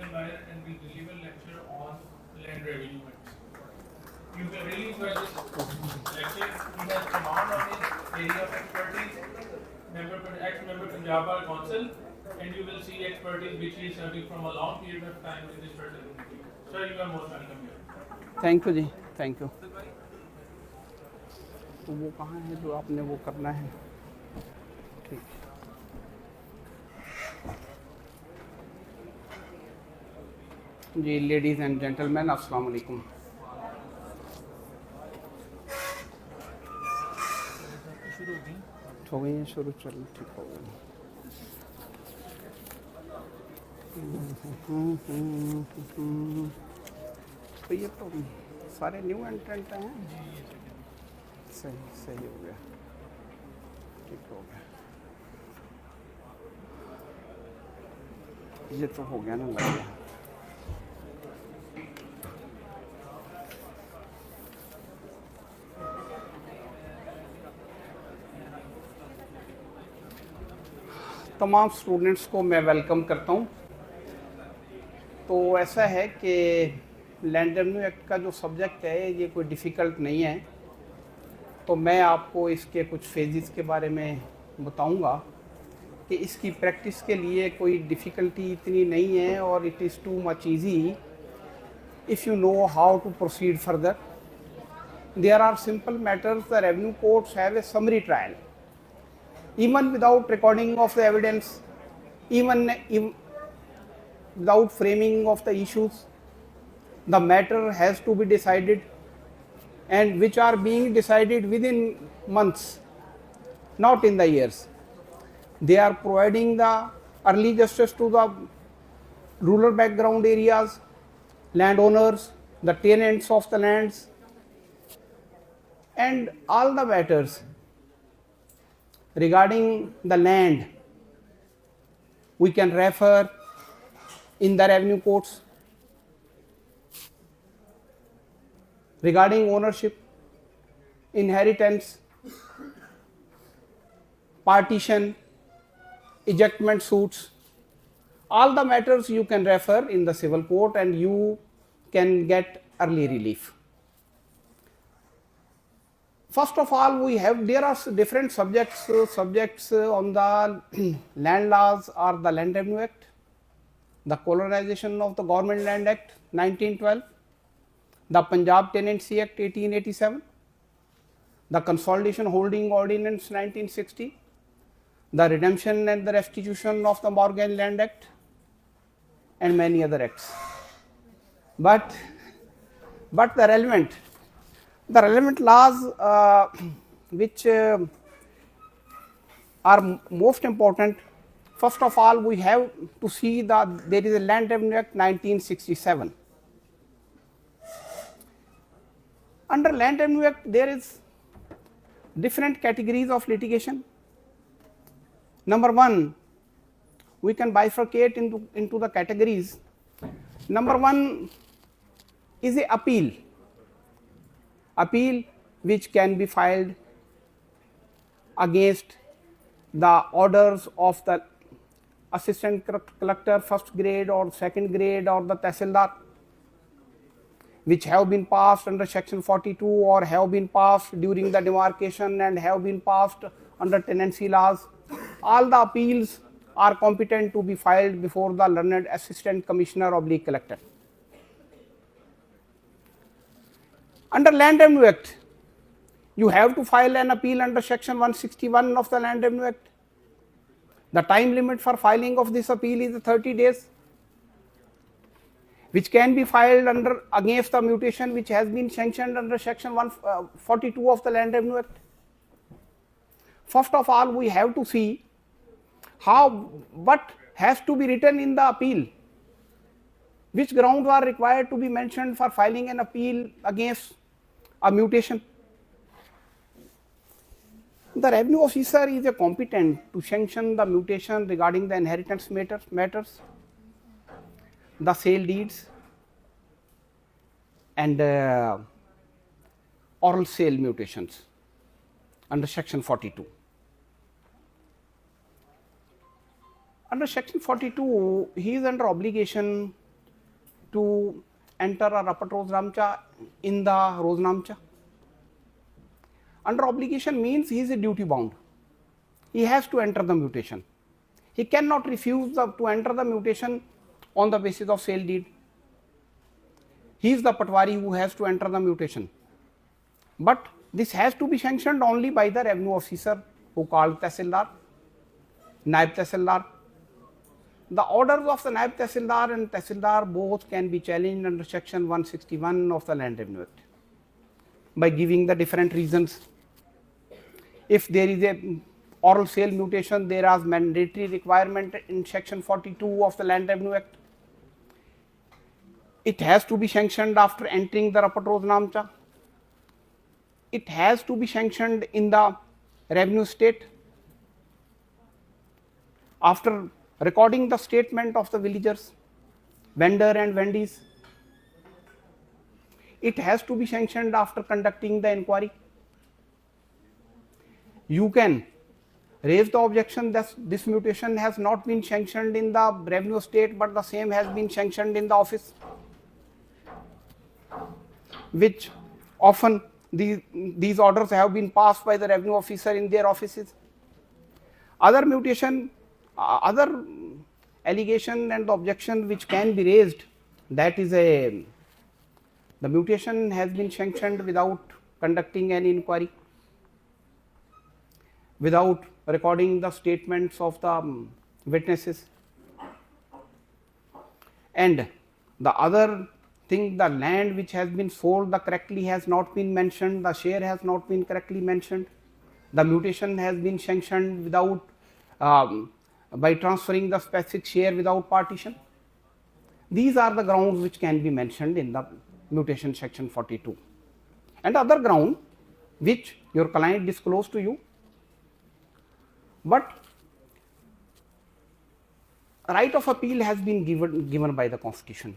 senior lawyer and will deliver lecture on land revenue matters. You will really enjoy this lecture. He has command on his area of expertise, ex-member Punjab Bar Council, and you will see expertise which he is serving from a long period of time in this fraternity. Sir, you are most welcome here. Thank you ji, thank you. तो वो कहाँ है जो आपने वो करना है? ठीक। जी लेडीज़ एंड जेंटलमैन, अस्सलाम वालेकुम। हो गई है शुरू, चलो ठीक हो गई। तो ये तो सारे न्यू एंट्रेंट हैं। सही सही हो गया, ठीक हो गया। ये तो हो गया ना, लग गया। तमाम स्टूडेंट्स को मैं वेलकम करता हूँ। तो ऐसा है कि लैंड रेवेन्यू एक्ट का जो सब्जेक्ट है ये कोई डिफ़िकल्ट नहीं है, तो मैं आपको इसके कुछ फेजेस के बारे में बताऊंगा कि इसकी प्रैक्टिस के लिए कोई डिफ़िकल्टी इतनी नहीं है और it is too much easy if you know how to proceed further. There are simple matters, the revenue courts have a summary trial even without recording of the evidence, even without framing of the issues. The matter has to be decided, and which are being decided within months, not in the years. They are providing the early justice to the rural background areas, landowners, the tenants of the lands, and all the matters regarding the land we can refer in the revenue courts. Regarding ownership, inheritance, partition, ejectment suits, all the matters you can refer in the civil court and you can get early relief. First of all, there are different subjects on the land laws or the Land Revenue Act, the Colonization of the Government Land Act 1912, the Punjab Tenancy Act 1887, the Consolidation Holding Ordinance 1960, the Redemption and the Restitution of the Mortgage Land Act, and many other acts. But the relevant laws which are most important, first of all we have to see that there is a Land Revenue Act 1967. Under Land Revenue Act there is different categories of litigation. Number one, we can bifurcate into the categories. Number one is a appeal which can be filed against the orders of the assistant collector first grade or second grade or the tehsildar, which have been passed under section 42 or have been passed during the demarcation and have been passed under tenancy laws. All the appeals are competent to be filed before the learned assistant commissioner / collector. Under Land Revenue Act, you have to file an appeal under section 161 of the Land Revenue Act. The time limit for filing of this appeal is 30 days, which can be filed against the mutation which has been sanctioned under section 142 of the Land Revenue Act. First of all, we have to see what has to be written in the appeal, which grounds are required to be mentioned for filing an appeal against a mutation. The revenue officer is competent to sanction the mutation regarding the inheritance matters, the sale deeds, and oral sale mutations under section 42. Under section 42, he is under obligation to enter a Rapat Roznamcha in the Roznamcha? Under obligation means he is duty bound. He has to enter the mutation. He cannot refuse to enter the mutation on the basis of sale deed. He is the Patwari who has to enter the mutation. But this has to be sanctioned only by the revenue officer who called Tehsildar, Naib Tehsildar. The orders of the Naib Tehsildar and Tehsildar both can be challenged under section 161 of the Land Revenue Act by giving the different reasons. If there is a oral sale mutation, there is mandatory requirement in section 42 of the Land Revenue Act. It has to be sanctioned after entering the Rapat Roznamcha. It has to be sanctioned in the revenue state after recording the statement of the villagers, vendor and vendees. It has to be sanctioned after conducting the inquiry. You can raise the objection that this mutation has not been sanctioned in the revenue state, but the same has been sanctioned in the office, which often these orders have been passed by the revenue officer in their offices. Other mutation, other allegation and objection which can be raised, that is the mutation has been sanctioned without conducting any inquiry, without recording the statements of the witnesses. And the other thing, the land which has been sold correctly has not been mentioned, the share has not been correctly mentioned, the mutation has been sanctioned without by transferring the specific share without partition. These are the grounds which can be mentioned in the mutation section 42. And other ground which your client disclosed to you, but right of appeal has been given by the Constitution.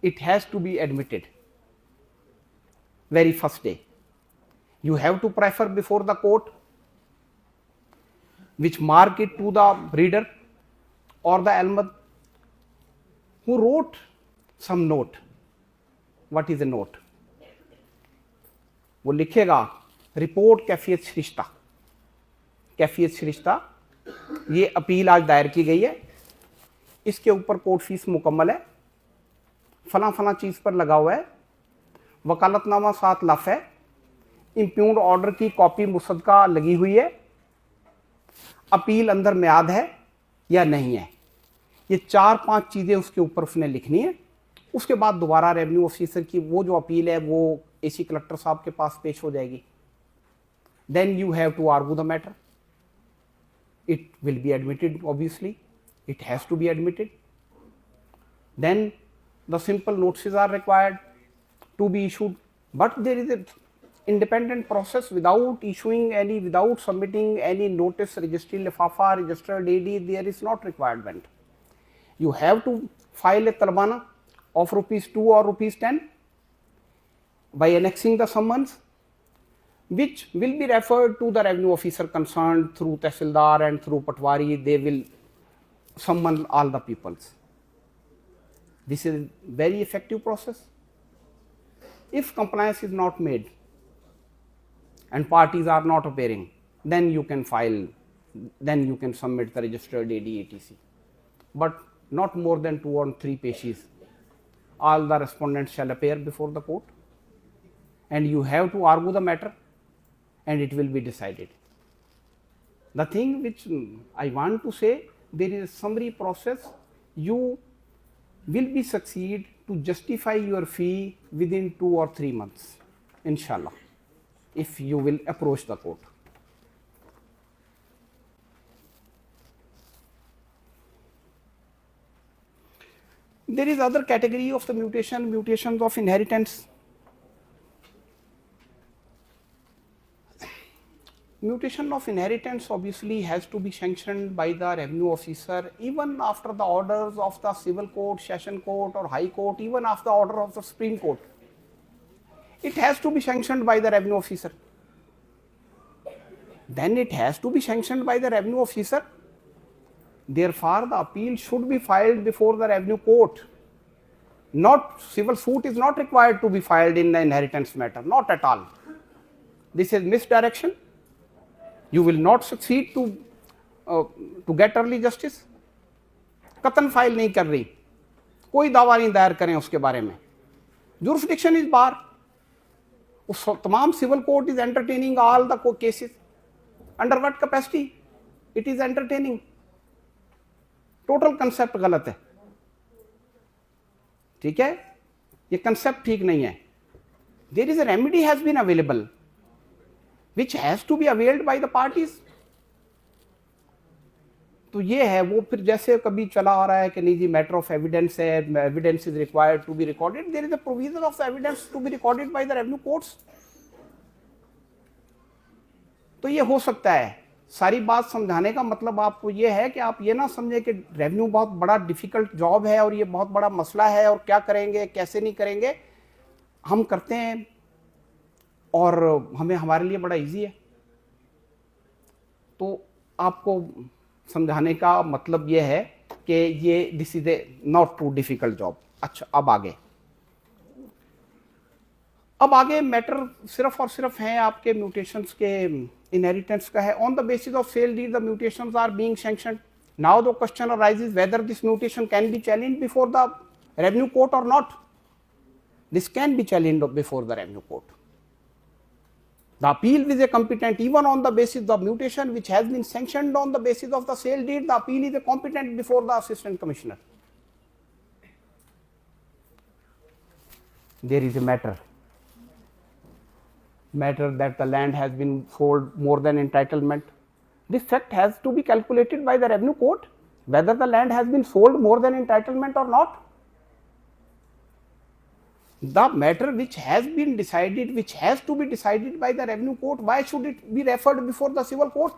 It has to be admitted very first day. You have to prefer before the court, which mark it to the reader or the almad who wrote some note. What is a note? वो लिखेगा report कैफियत सरिश्ता. कैफियत सरिश्ता, ये appeal आज दायर की गई है, इसके ऊपर कोर्ट फीस मुकम्मल है, फला फला चीज़ पर लगा हुआ है, वकालतनामा 7 लफ है, इम्प्यून्ड ऑर्डर की कॉपी मुसद्दका लगी हुई है, अपील अंदर म्याद है या नहीं है. ये 4-5 चीज़ें उसके ऊपर उसने लिखनी है. उसके बाद दोबारा रेवेन्यू ऑफिसर की वो जो अपील है वो एसी कलेक्टर साहब के पास पेश हो जाएगी. Then you have to argue the matter. It will be admitted, obviously it has to be admitted. Then the simple notices are required to be issued, but there is an independent process without without submitting any notice, registry lifafa, registered AD, there is not requirement. You have to file a talbana of ₹2 or ₹10 by annexing the summons, which will be referred to the revenue officer concerned through Tehsildar and through Patwari. They will summon all the peoples. This is a very effective process. If compliance is not made and parties are not appearing, then you can file, then you can submit the registered AD etc. But not more than 2 or 3 pages. All the respondents shall appear before the court, and you have to argue the matter, and it will be decided. The thing which I want to say, there is a summary process. You will be succeed to justify your fee within 2 or 3 months, inshallah, if you will approach the court. There is other category of the mutations of inheritance. Mutation of inheritance obviously has to be sanctioned by the revenue officer even after the orders of the civil court, session court or high court, even after the order of the Supreme Court. It has to be sanctioned by the revenue officer. Then it has to be sanctioned by the revenue officer. Therefore, the appeal should be filed before the revenue court. Not civil suit is not required to be filed in the inheritance matter, not at all. This is misdirection. You will not succeed to get early justice. कतन file नहीं कर रही, कोई दावा नहीं दायर करें उसके बारे में. Jurisdiction is bar. उस तमाम civil court is entertaining all the cases. Under what capacity it is entertaining. Total concept गलत है. ठीक है, ये कंसेप्ट ठीक नहीं है. There is a remedy has been available which has to be availed by the parties. तो ये है वो. फिर जैसे कभी चला आ रहा है कि नहीं जी मैटर ऑफ एविडेंस है, evidence is required to be recorded. There is a provision of evidence to be recorded by the revenue courts. तो ये हो सकता है. सारी बात समझाने का मतलब आपको ये है कि आप ये ना समझे कि रेवेन्यू बहुत बड़ा डिफिकल्ट जॉब है और ये बहुत बड़ा मसला है और क्या करेंगे कैसे नहीं करेंगे. हम करते हैं और हमें हमारे लिए बड़ा इजी है. तो आपको समझाने का मतलब ये है कि ये this is a not too difficult job. अच्छा, अब आगे मैटर सिर्फ और सिर्फ हैं आपके म्यूटेशंस के इनहेरिटेंस का है. On the basis of sale deed the mutations are being sanctioned. Now the question arises whether this mutation can be challenged before the revenue court और not. This can be challenged before the revenue court. The appeal is a competent even on the basis of mutation which has been sanctioned on the basis of the sale deed. The appeal is a competent before the assistant commissioner. There is a matter that the land has been sold more than entitlement. This fact has to be calculated by the revenue court whether the land has been sold more than entitlement or not. The matter which has been decided, which has to be decided by the revenue court, why should it be referred before the civil court?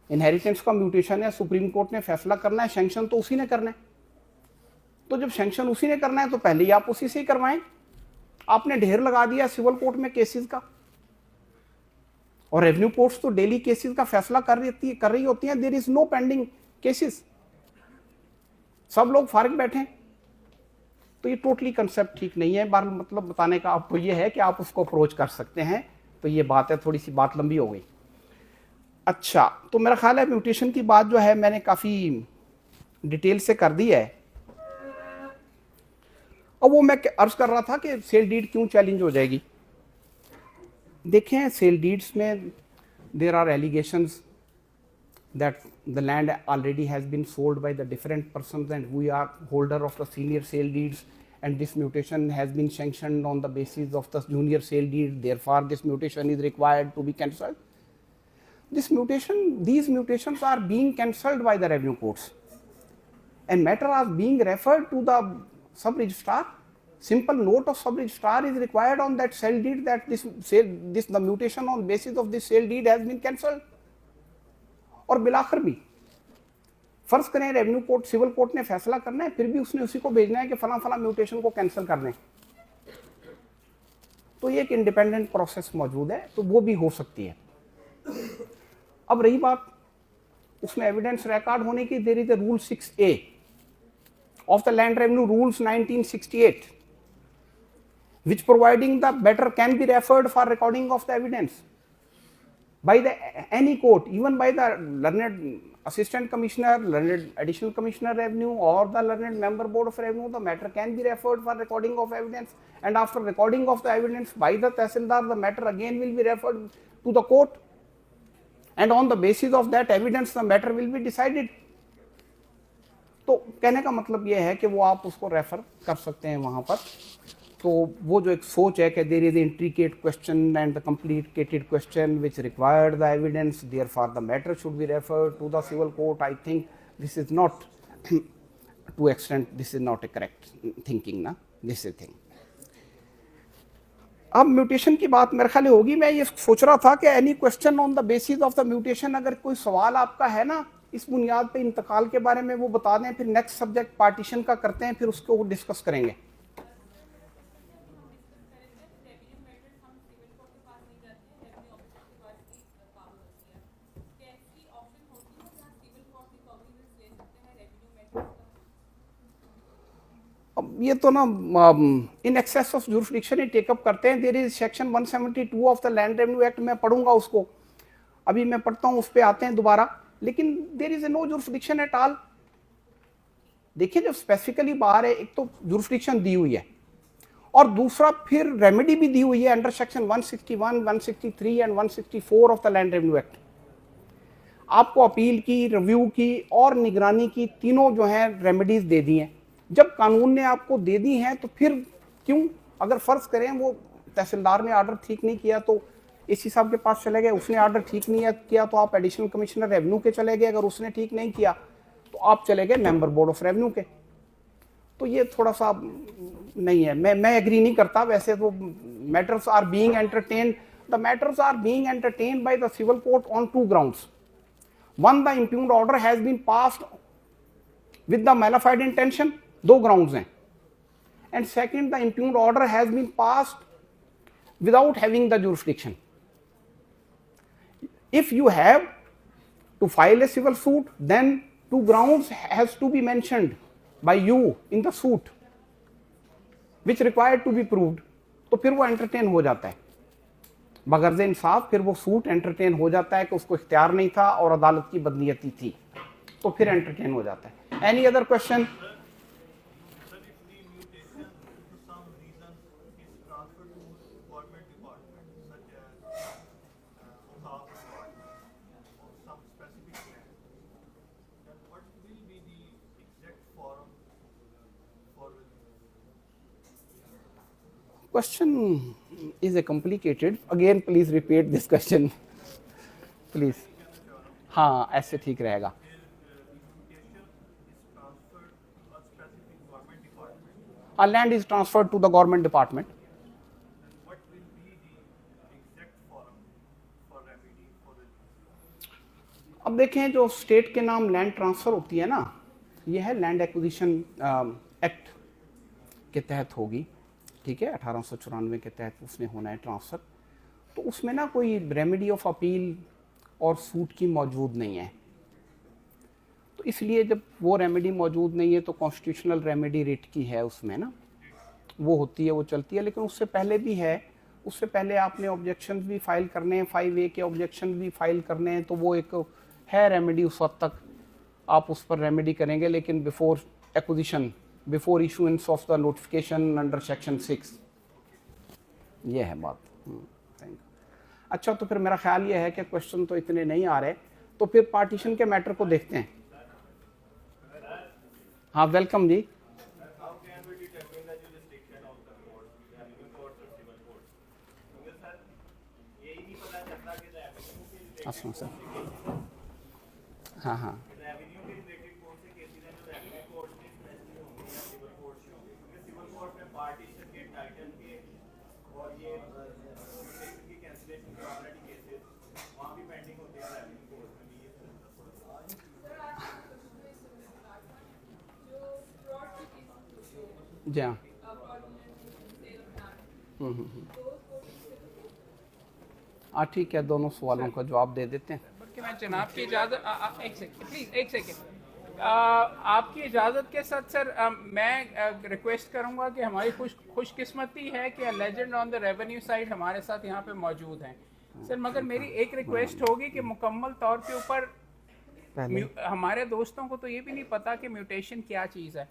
Inheritance का mutation है, supreme court ने फैसला करना है, sanction तो उसी ने करना है. तो जब सैंक्शन उसी ने करना है तो पहले ही आप उसी से ही करवाएं. आपने ढेर लगा दिया सिविल कोर्ट में केसेस का और रेवेन्यू कोर्ट्स तो डेली केसेस का फैसला कर रही होती हैं. There is no pending cases. सब लोग फारिग बैठे हैं. तो ये टोटली कंसेप्ट ठीक नहीं है. बार मतलब बताने का आपको ये है कि आप उसको अप्रोच कर सकते हैं. तो ये बात है, थोड़ी सी बात लंबी हो गई. अच्छा, तो मेरा ख्याल है म्यूटेशन की बात जो है मैंने काफ़ी डिटेल से कर दी है. अब वो मैं अर्ज कर रहा था कि सेल डीड क्यों चैलेंज हो जाएगी. देखें, सेल डीड्स में there are allegations that the land already has been sold by the different persons and we are holder of the senior sale deeds and this mutation has been sanctioned on the basis of the junior sale deed, therefore this mutation is required to be cancelled. These mutations are being cancelled by the revenue courts and matter are being referred to the sub registrar. Simple note of sub registrar is required on that sale deed that the mutation on basis of this sale deed has been cancelled. और बिलाखिर भी फर्ज करें revenue court civil court ने फैसला करना है, फिर भी उसने उसी को भेजना है कि फला फला म्यूटेशन को कैंसिल कर दें. तो ये एक इंडिपेंडेंट प्रोसेस मौजूद है, तो वो भी हो सकती है. अब रही बात उसमें एविडेंस रिकॉर्ड होने की. There is the rule 6A of the land revenue rules 1968 which providing the matter can be referred for recording of the evidence by any court, even by the learned assistant commissioner, learned additional commissioner revenue or the learned member board of revenue. The matter can be referred for recording of evidence and after recording of the evidence by the tehsildar, the matter again will be referred to the court and on the basis of that evidence the matter will be decided. तो कहने का मतलब ये है कि वो आप उसको रेफर कर सकते हैं वहाँ पर. तो वो जो एक सोच है कि there is intricate question and the complicated question which required the evidence, therefore the matter should be referred to the civil court. I think this is not to extent, this is not a correct thinking ना, this is thing. अब mutation की बात मेरे ख्याल होगी. मैं ये सोच रहा था कि any question on the basis of the mutation, अगर कोई सवाल आपका है ना इस बुनियाद पे इंतकाल के बारे में, वो बता दें. फिर नेक्स्ट सब्जेक्ट पार्टीशन का करते हैं, फिर उसको डिस्कस करेंगे. अब ये तो ना इन एक्सेस ऑफ जुरिसडिक्शन ही टेकअप करते हैं। There is section 172 of the land revenue act, मैं पढ़ूंगा उसको, अभी मैं पढ़ता हूँ, उस पर आते हैं दोबारा। लेकिन there is no jurisdiction at all. देखिए जो स्पेसिफिकली बाहर है, एक तो जुरिसडिक्शन दी हुई है और दूसरा फिर रेमेडी भी दी हुई है under section 161, 163 and 164 of the land revenue act. आपको अपील की, रिव्यू की और निगरानी की तीनों जो है रेमेडीज दे दी हैं। जब कानून ने आपको दे दी हैं तो फिर क्यों, अगर फर्ज करें वो तहसीलदार ने ऑर्डर ठीक नहीं किया तो एसी साहब के पास चले गए, उसने ऑर्डर ठीक नहीं किया तो आप एडिशनल कमिश्नर रेवेन्यू के चले गए, अगर उसने ठीक नहीं किया तो आप चले गए मेंबर बोर्ड ऑफ रेवेन्यू के। तो ये थोड़ा सा नहीं है, मैं एग्री नहीं करता। वैसे तो matters are being entertained, the matters are being entertained by the civil court on 2 grounds. One, the impugned order has been passed with the malified intention, 2 grounds हैं, and second, the impugned order has been passed without having the jurisdiction. If you have to file a civil suit, then 2 grounds has to be mentioned by you in the suit which required to be proved. तो फिर वो entertain हो जाता है बगर्ज़ इंसाफ, फिर वो suit entertain हो जाता है कि उसको इख्तियार नहीं था और अदालत की बदनीयती थी, तो फिर एंटरटेन हो जाता है। Any other question? Question is a complicated. Again, please repeat this question, please. हाँ, ऐसे ठीक रहेगा। Land is transferred to the government department. What will be the exact forum for remedy for the? अब देखें जो स्टेट के नाम land transfer होती है ना, ये है लैंड एक्विजिशन एक्ट के तहत होगी, ठीक है, 1894 के तहत उसने होना है ट्रांसफ़र। तो उसमें ना कोई रेमेडी ऑफ अपील और सूट की मौजूद नहीं है, तो इसलिए जब वो रेमेडी मौजूद नहीं है तो कॉन्स्टिट्यूशनल रेमेडी रिट की है उसमें ना, वो होती है, वो चलती है। लेकिन उससे पहले भी है, उससे पहले आपने ऑब्जेक्शन भी फाइल करने हैं, 5A के ऑब्जेक्शन भी फाइल करने हैं, तो वो एक है रेमेडी, उस वक्त तक आप उस पर रेमेडी करेंगे। लेकिन before acquisition, before issuance of the notification under section 6, ये है बात। Thank you. अच्छा, तो फिर मेरा ख्याल ये है कि क्वेश्चन तो इतने नहीं आ रहे, तो फिर पार्टीशन के मैटर को देखते हैं। हाँ, वेलकम जी। अच्छा सर, हाँ हाँ, जी हाँ, ठीक है, दोनों सवालों का जवाब दे देते हैं। कि मैं जनाब की इजाज़त, एक सेकंड प्लीज़, एक सेकंड, आपकी इजाज़त के साथ सर, मैं रिक्वेस्ट करूंगा कि हमारी खुशकिस्मती है कि legend on the revenue side हमारे साथ यहाँ पे मौजूद हैं सर, मगर मेरी एक रिक्वेस्ट होगी कि मुकम्मल तौर के ऊपर हमारे दोस्तों को तो ये भी नहीं पता कि म्यूटेशन क्या चीज़ है,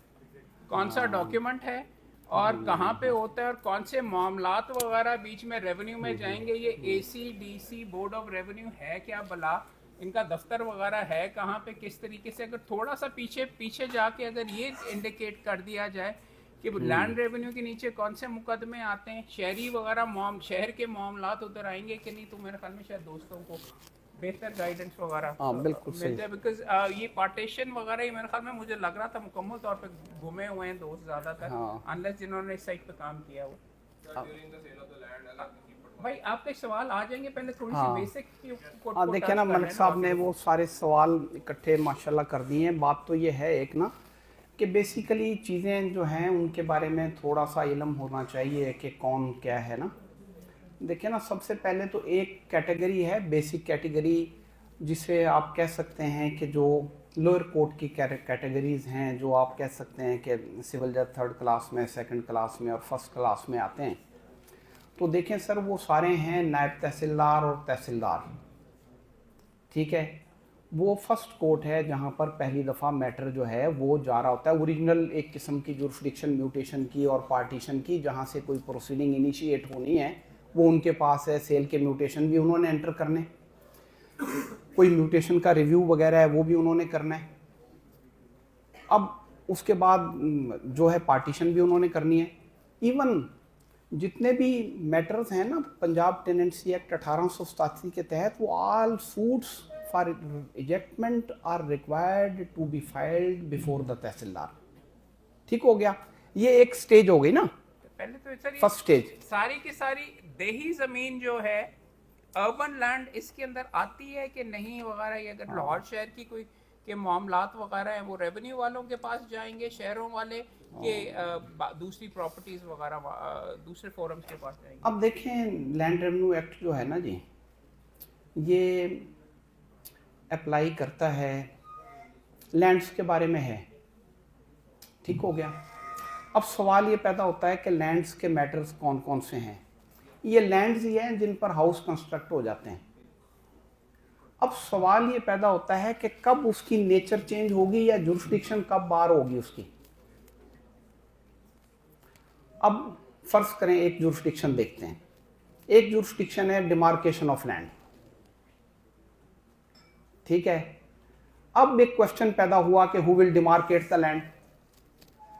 कौन सा डॉक्यूमेंट है और कहाँ पे होता है और कौन से मामलात वगैरह बीच में रेवेन्यू में जाएंगे। ये ACDC बोर्ड ऑफ रेवेन्यू है क्या भला, इनका दफ्तर वगैरह है कहाँ पे, किस तरीके से, अगर थोड़ा सा पीछे जाके अगर ये इंडिकेट कर दिया जाए कि लैंड रेवेन्यू के नीचे कौन से मुकदमे आते हैं, शहरी वगैरह शहर के मामलात उधर आएंगे कि नहीं, तो मेरे ख्याल में शायद दोस्तों को बेहतर गाइडेंस वगैरह बिल्कुल सही, बिकॉज ये पार्टीशन वगैरह ही मेरे ख्याल में मुझे लग रहा था मुकम्मल तौर पे घूमे हुए हैं दोस्त ज़्यादातर, अनलेस जिन्होंने इस साइट पे काम किया हो। भाई आपके सवाल आ जाएंगे, पहले थोड़ी सी बेसिक देखिए ना, मलिक साहब ने वो सारे सवाल इकट्ठे माशाल्लाह कर दिए हैं। बात तो ये है एक ना कि बेसिकली चीज़ें जो हैं उनके बारे में थोड़ा सा इल्म होना चाहिए कि कौन क्या है ना। देखिए ना, सबसे पहले तो एक कैटेगरी है, बेसिक कैटेगरी, जिसे आप कह सकते हैं कि जो लोअर कोर्ट की कैटेगरीज हैं जो आप कह सकते हैं कि सिविल जज 3rd क्लास में, 2nd क्लास में और 1st क्लास में आते हैं। तो देखें सर, वो सारे हैं नायब तहसीलदार और तहसीलदार, ठीक है। वो फर्स्ट कोर्ट है जहाँ पर पहली दफ़ा मैटर जो है वो जा रहा होता है, ओरिजिनल एक किस्म की जुरिस्डिक्शन म्यूटेशन की और पार्टीशन की, जहाँ से कोई प्रोसीडिंग इनिशिएट होनी है वो उनके पास है। सेल के म्यूटेशन भी उन्होंने एंटर करने, कोई म्यूटेशन का रिव्यू वगैरह है वो भी उन्होंने करना है। अब उसके बाद जो है पार्टीशन भी उन्होंने करनी है। इवन जितने भी मैटर्स हैं ना पंजाब टेनेंसी एक्ट 1887 के तहत, वो all suits for ejectment are required to be filed before the tehsildar. ठीक हो गया, ये एक स्टेज हो गई ना। पहले तो सर फर्स्ट स्टेज सारी की सारी देही जमीन जो है अर्बन लैंड इसके अंदर आती है कि नहीं वगैरह, ये अगर लाहौर शहर की कोई के मामलात वगैरह हैं वो रेवेन्यू वालों के पास जाएंगे, शहरों वाले के दूसरी प्रॉपर्टीज वगैरह दूसरे फोरम्स के पास जाएंगे। अब देखें लैंड रेवेन्यू एक्ट जो है ना जी, ये अप्लाई करता है लैंड्स के बारे में है, ठीक हो गया। अब सवाल ये पैदा होता है कि लैंड्स के मैटर्स कौन कौन से हैं। ये लैंड्स ही हैं जिन पर हाउस कंस्ट्रक्ट हो जाते हैं। अब सवाल ये पैदा होता है कि कब उसकी नेचर चेंज होगी या जुरिस्डिक्शन कब बार होगी उसकी। अब फर्ज करें एक जुरिस्डिक्शन देखते हैं। एक जुरिस्डिक्शन है डिमार्केशन ऑफ लैंड, ठीक है। अब एक क्वेश्चन पैदा हुआ कि who will demarcate the land,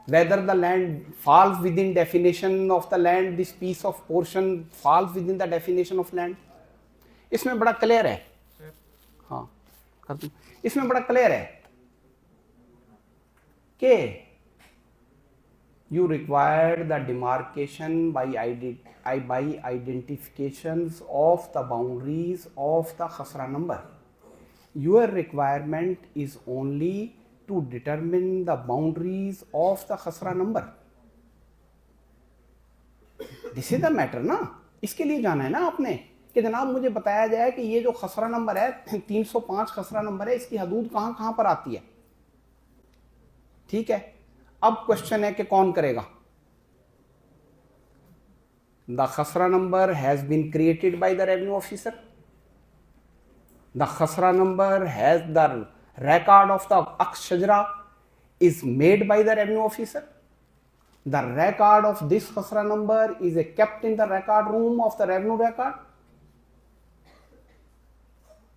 whether the land falls within definition of the land, this piece of portion falls within the definition of land। इसमें बड़ा क्लियर है, हाँ कर दूं, इसमें बड़ा क्लियर है कि you require the demarcation by identifications of the boundaries of the khasra number। Your requirement is only to determine the boundaries of the khasra number। This is the matter ना। इसके लिए जाना है ना आपने कि जनाब मुझे बताया जाए कि ये जो खसरा नंबर है 305 खसरा नंबर है, इसकी हदूद कहाँ कहाँ पर आती है, ठीक है। अब क्वेश्चन है कि कौन करेगा। The khasra number has been created by the revenue officer. The khasra number has the record of the aks shajara is made by the revenue officer। The record of this khasra number is kept in the record room of the revenue record,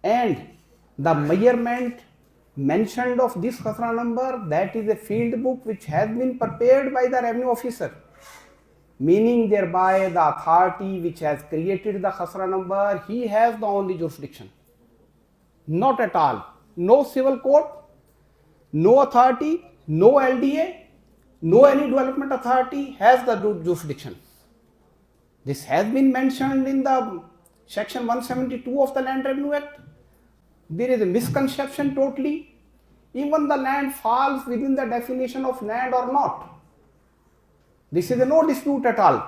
and the measurement mentioned of this khasra number, that is a field book which has been prepared by the revenue officer, meaning thereby the authority which has created the khasra number, he has the only jurisdiction, not at all no civil court, no authority, no LDA, no any development authority has the jurisdiction। This has been mentioned in the section 172 of the Land Revenue Act। There is a misconception totally, even the land falls within the definition of land or not, this is a no dispute at all।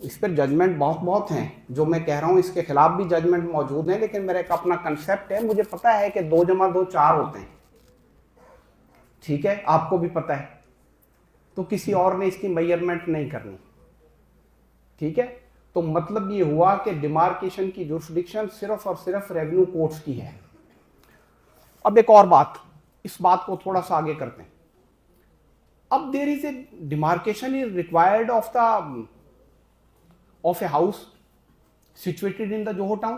इस पर judgement बहुत हैं, जो मैं कह रहा हूँ इसके खिलाफ भी जजमेंट मौजूद हैं, लेकिन मेरा एक अपना कंसेप्ट है। मुझे पता है कि 2 + 2 4 होते हैं, ठीक है, आपको भी पता है, तो किसी और ने इसकी मेजरमेंट नहीं करनी, ठीक है। तो मतलब ये हुआ कि डिमार्केशन की जुरिस्डिक्शन सिर्फ और सिर्फ रेवेन्यू कोर्ट्स की है। अब एक और बात, इस बात को थोड़ा सा आगे करते हैं। अब there is a demarcation is required of a house situated in the Johor town।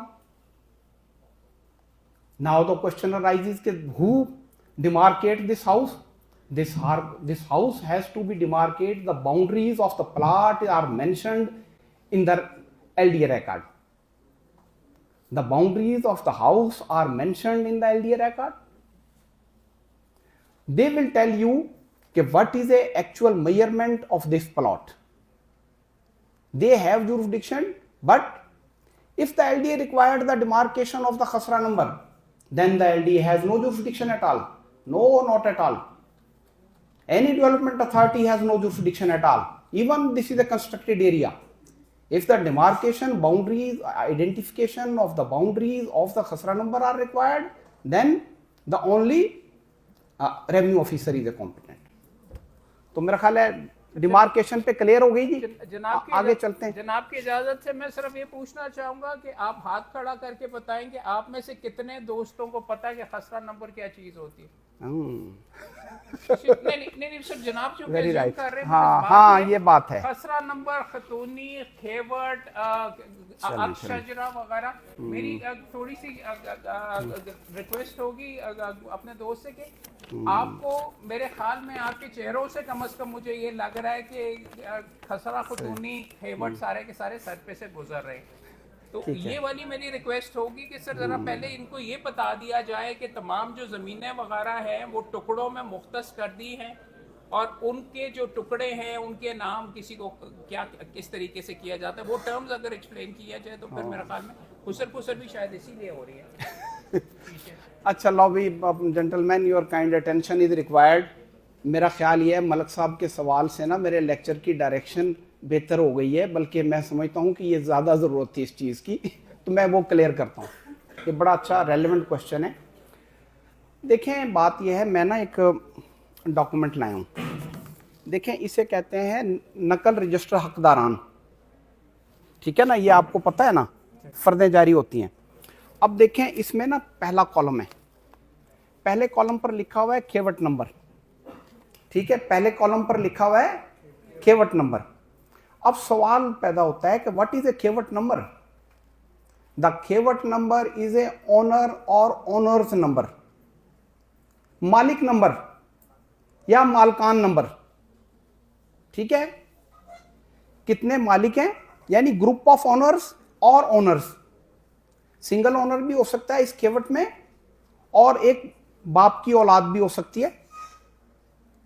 Now the question arises that who demarcate this house? This house has to be demarcated, the boundaries of the plot are mentioned in the LDA record, the boundaries of the house are mentioned in the LDA record। They will tell you what is the actual measurement of this plot। They have jurisdiction, but if the LDA required the demarcation of the khasra number, then the LDA has no jurisdiction at all, no, not at all। Any development authority has no jurisdiction at all, even this is a constructed area। If the demarcation boundaries, identification of the boundaries of the khasra number are required, then the only revenue officer is a competent. तो मेरा ख्याल है demarcation पे clear हो गई जी। जनाब की आगे चलते हैं। जनाब की इजाजत से मैं सिर्फ ये पूछना चाहूंगा कि आप हाथ खड़ा करके बताएं कि आप में से कितने दोस्तों को पता है कि खसरा नंबर क्या चीज होती है? नहीं सर, जनाब जो वेरी राइट, कर रहे हैं हाँ हाँ ये बात है। खसरा नंबर, खतूनी, खेवट, अक्षजरा वगैरह। मेरी थोड़ी सी रिक्वेस्ट होगी अपने दोस्त से कि आपको, मेरे ख्याल में आपके चेहरों से कम से कम मुझे ये लग रहा है कि खसरा, खतूनी, खेवट सारे के सारे सर पे से गुजर रहे हैं। तो ये वाली मेरी रिक्वेस्ट होगी कि सर जरा पहले इनको ये बता दिया जाए कि तमाम जो ज़मीनें वगैरह हैं वो टुकड़ों में मुख्तस कर दी हैं, और उनके जो टुकड़े हैं उनके नाम किसी को क्या किस तरीके से किया जाता है, वो टर्म्स अगर एक्सप्लेन किया जाए तो फिर मेरे ख्याल में खुसर भी शायद इसीलिए हो रही है। अच्छा लो भी gentleman, your kind attention is required. मेरा ख्याल ये है मलक साहब के सवाल से ना मेरे लेक्चर की डायरेक्शन बेहतर हो गई है, बल्कि मैं समझता हूँ कि ये ज़्यादा ज़रूरत थी इस चीज़ की तो मैं वो क्लियर करता हूँ। ये बड़ा अच्छा रेलेवेंट क्वेश्चन है। देखें बात यह है, मैं ना एक डॉक्यूमेंट लाया हूँ। देखें इसे कहते हैं नकल रजिस्टर हकदारान, ठीक है ना, ये आपको पता है ना, फर्दें जारी होती हैं। अब देखें इसमें ना पहला कॉलम है, पहले कॉलम पर लिखा हुआ है खेवट नंबर, ठीक है, पहले कॉलम पर लिखा हुआ है खेवट नंबर। अब सवाल पैदा होता है कि what is a khewat number? The khewat number is a owner और ओनर्स नंबर, मालिक नंबर या मालकान नंबर, ठीक है। कितने मालिक हैं, यानी ग्रुप ऑफ ओनर्स और ओनर्स। सिंगल ओनर भी हो सकता है इस खेवट में, और एक बाप की औलाद भी हो सकती है,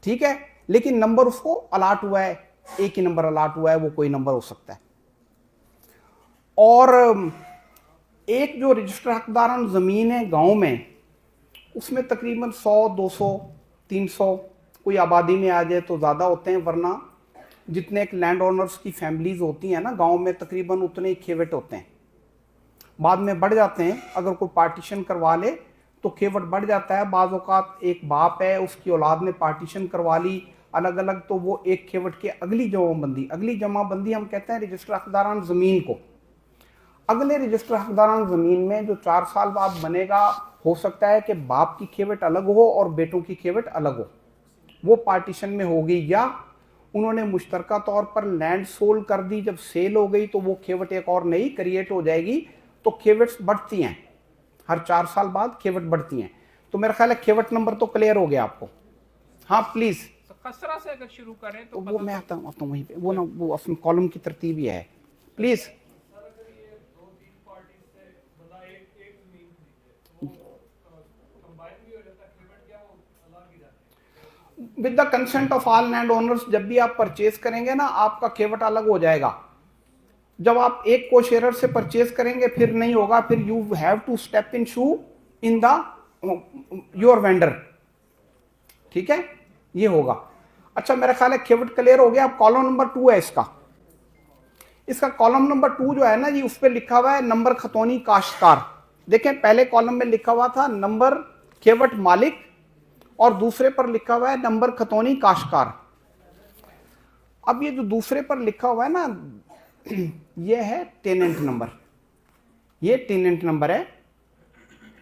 ठीक है, लेकिन नंबर उसको अलाट हुआ है, एक ही नंबर अलाट हुआ है, वो कोई नंबर हो सकता है। और एक जो रजिस्टर हकदारान ज़मीन है गांव में, उसमें तकरीबन 100, 200, 300, कोई आबादी में आ जाए तो ज़्यादा होते हैं, वरना जितने एक लैंड ओनर्स की फैमिलीज होती हैं ना गांव में, तकरीबन उतने ही खेवट होते हैं। बाद में बढ़ जाते हैं, अगर कोई पार्टीशन करवा ले तो खेवट बढ़ जाता है। बाज़ औक़ात एक बाप है, उसकी औलाद ने पार्टीशन करवा ली अलग अलग, तो वो एक खेवट के अगली जमाबंदी हम कहते हैं रजिस्टर हकदारान ज़मीन को। अगले रजिस्टर हकदारान ज़मीन में जो 4 साल बाद बनेगा, हो सकता है कि बाप की खेवट अलग हो और बेटों की खेवट अलग हो, वो पार्टीशन में होगी, या उन्होंने मुश्तरका तौर पर लैंड सोल कर दी, जब सेल हो गई तो वो खेवट एक और नई क्रिएट हो जाएगी। तो खेवट्स बढ़ती हैं, हर 4 साल बाद खेवट बढ़ती हैं। तो मेरा ख्याल है खेवट नंबर तो क्लियर हो गया आपको। हाँ प्लीज़, खसरा से अगर शुरू करें तो वो मैं आता हूँ वहीं पे, वो ना वो अपने कॉलम की तरतीब ही है, please. With the consent of all land owners, जब भी आप परचेज करेंगे ना, आपका खेवट अलग हो जाएगा। जब आप एक को शेयर से परचेज करेंगे फिर नहीं होगा, फिर you have to step in shoe in the your vendor, ठीक है, ये होगा। अच्छा मेरा ख्याल है खेवट क्लियर हो गया। अब कॉलम नंबर 2 है इसका कॉलम नंबर 2 जो है ना जी, उस पर लिखा हुआ है नंबर खतौनी काश्तकार। देखें पहले कॉलम में लिखा हुआ था नंबर खेवट मालिक, और दूसरे पर लिखा हुआ है नंबर खतौनी काश्तकार। अब ये जो दूसरे पर लिखा हुआ है ना, ये है टेनेंट नंबर, ये टेनेंट नंबर है,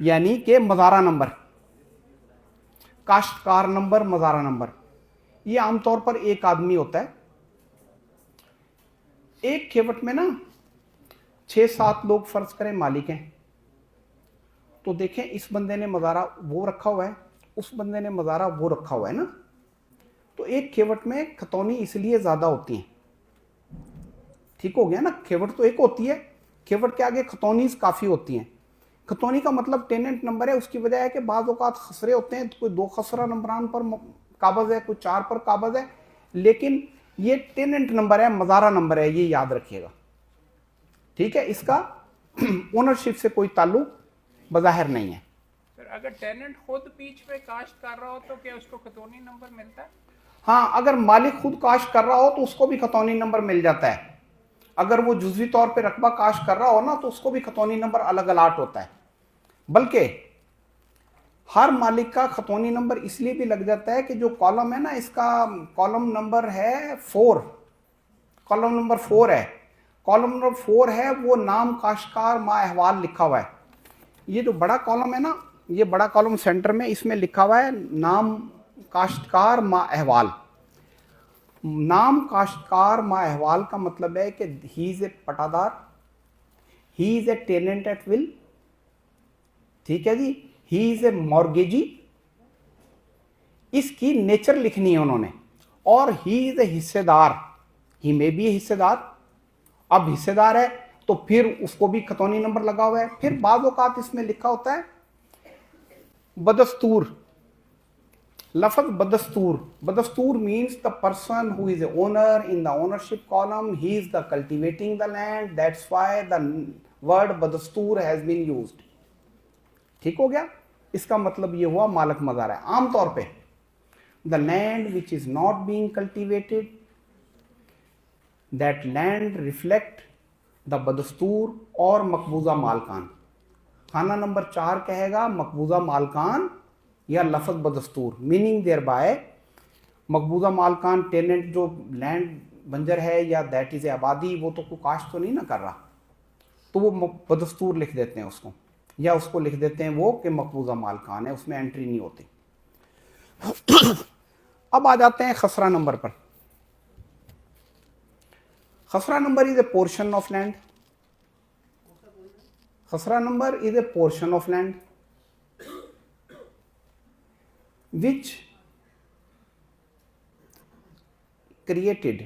यानी कि मज़ारा नंबर, काश्तकार नंबर, मज़ारा नंबर। ये आमतौर पर एक आदमी होता है। एक खेवट में ना 6-7 लोग फर्ज करें मालिक हैं, तो देखें इस बंदे ने मज़ारा वो रखा हुआ है, उस बंदे ने मज़ारा वो रखा हुआ है ना, तो एक खेवट में खतौनी इसलिए ज़्यादा होती हैं। ठीक हो गया ना, खेवट तो एक होती है, खेवट के आगे खतौनीज काफ़ी होती हैं। खतौनी का मतलब टेनेंट नंबर है, उसकी वजह है कि बाज़ औक़ात खसरे होते हैं, तो कोई 2 खसरा नंबरान पर काबज़ है, कोई 4 पर काबज़ है, लेकिन ये टेनेंट नंबर है, मज़ारा नंबर है, ये याद रखिएगा, ठीक है। इसका ओनरशिप से कोई ताल्लुक बज़ाहिर नहीं है। अगर टेनेंट खुद बीच पे काश्त कर रहा हो तो क्या उसको खतौनी नंबर मिलता है? हाँ, अगर मालिक खुद काश्त कर रहा हो तो उसको भी खतौनी नंबर मिल जाता है। अगर वो जुज़वी तौर पे रकबा काश्त कर रहा हो ना, तो उसको भी खतौनी नंबर अलग अलाट होता है। बल्कि हर मालिक का खतौनी नंबर इसलिए भी लग जाता है कि जो कॉलम है ना, इसका कॉलम नंबर है 4, कॉलम नंबर 4 है, कॉलम नंबर 4 है, वो नाम काश्तकार मा अहवाल लिखा हुआ है। ये जो बड़ा कॉलम है ना, ये बड़ा कॉलम सेंटर में, इसमें लिखा हुआ है नाम काश्तकार मा अहवाल। नाम काश्तकार मा अहवाल का मतलब है कि he is a pattadar, he is a tenant at will, ठीक है जी, ही इज ए मॉर्गेजी, इसकी नेचर लिखनी है उन्होंने, और ही इज ए हिस्सेदार, ही में भी हिस्सेदार। अब हिस्सेदार है तो फिर उसको भी खतौनी नंबर लगा हुआ है। फिर बाद औकात इसमें लिखा होता है बदस्तूर, लफज बदस्तूर, बदस्तूर means the person who is a owner in the ownership column, he is the cultivating the land, that's why the word बदस्तूर हैज बीन यूज्ड। ठीक हो गया, इसका मतलब ये हुआ मालक मजार है। आमतौर पे the land which is not being cultivated, that land reflect the बदस्तूर और मकबूजा मालकान। खाना नंबर 4 कहेगा मकबूजा मालकान या लफज बदस्तूर, मीनिंग देयर बाय मकबूजा मालकान टेनेंट जो लैंड बंजर है या दैट इज आबादी, वो तो कोई काश्त तो नहीं ना कर रहा, तो वो बदस्तूर लिख देते हैं उसको, या उसको लिख देते हैं वो कि मकबूजा मालकान है, उसमें एंट्री नहीं होती। अब आ जाते हैं खसरा नंबर पर। Khasra number is a portion of land, khasra number is a portion of land which created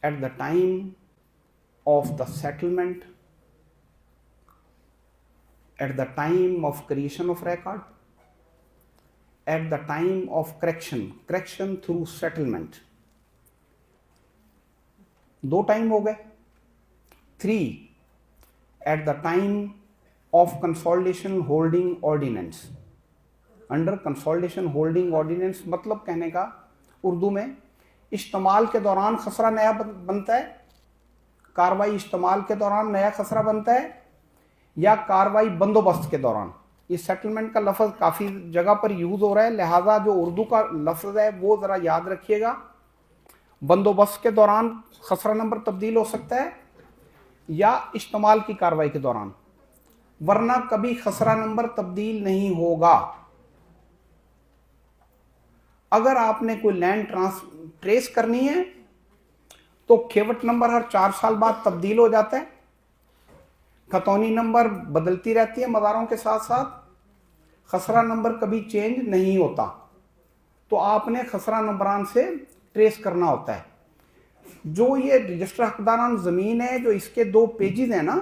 at the time of the settlement, at the time of creation of record, at the time of correction through settlement। 2 time हो गए। 3 at the time of consolidation holding ordinance। Under consolidation holding ordinance मतलब कहने का उर्दू में इस्तेमाल के दौरान खसरा नया बनता है, कार्रवाई इस्तेमाल के दौरान नया खसरा बनता है, या कार्रवाई बंदोबस्त के दौरान। ये सेटलमेंट का लफ्ज़ काफ़ी जगह पर यूज़ हो रहा है, लिहाजा जो उर्दू का लफ्ज़ है वो ज़रा याद रखिएगा। बंदोबस्त के दौरान खसरा नंबर तब्दील हो सकता है या इस्तेमाल की कार्रवाई के दौरान, वरना कभी खसरा नंबर तब्दील नहीं होगा। अगर आपने कोई लैंड ट्रेस करनी है तो खेवट नंबर हर 4 साल बाद तब्दील हो जाता है, खतौनी नंबर बदलती रहती है मज़ारों के साथ साथ, खसरा नंबर कभी चेंज नहीं होता। तो आपने खसरा नंबरान से ट्रेस करना होता है। जो ये रजिस्टर हकदारान ज़मीन है, जो इसके 2 पेजेस हैं ना,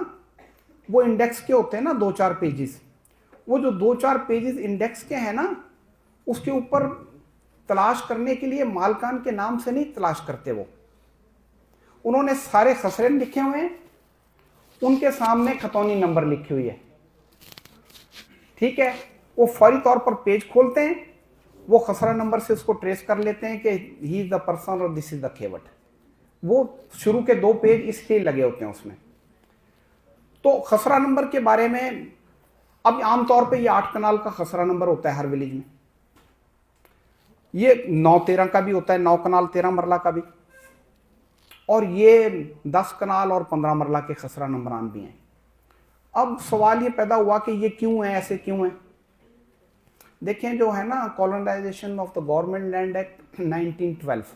वो इंडेक्स के होते हैं ना, 2-4 पेजेस। वो जो 2-4 पेजेस इंडेक्स के हैं ना, उसके ऊपर तलाश करने के लिए मालकान के नाम से नहीं तलाश करते, वो उन्होंने सारे खसरे लिखे हुए हैं, उनके सामने खतौनी नंबर लिखी हुई है, ठीक है। वो फौरी तौर पर पेज खोलते हैं, वो खसरा नंबर से उसको ट्रेस कर लेते हैं कि ही इज द पर्सन और दिस इज द खेवट। वो शुरू के 2 पेज इसलिए लगे होते हैं उसमें। तो खसरा नंबर के बारे में अब आमतौर पे ये 8 कनाल का खसरा नंबर होता है हर विलेज में। ये 9-13 का भी होता है, 9 कनाल 13 मरला का भी, और ये 10 कनाल और 15 मरला के खसरा नंबरान भी हैं। अब सवाल ये पैदा हुआ कि ये क्यों है, ऐसे क्यों है। देखें, जो है ना colonisation of the government land act 1912,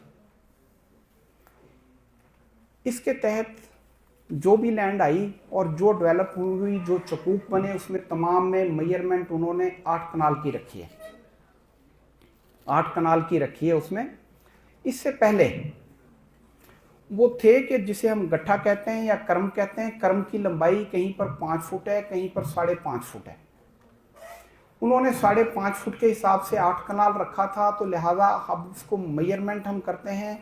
इसके तहत जो भी लैंड आई और जो डेवलप हुई, जो चकूक बने, उसमें तमाम में मेजरमेंट उन्होंने 8 कनाल की रखी है, 8 कनाल की रखी है उसमें। इससे पहले वो थे कि जिसे हम गट्ठा कहते हैं या कर्म कहते हैं, कर्म की लंबाई कहीं पर 5 फुट है, कहीं पर 5.5 फुट है। उन्होंने 5.5 फुट के हिसाब से 8 कनाल रखा था, तो लिहाजा अब उसको मेजरमेंट हम करते हैं।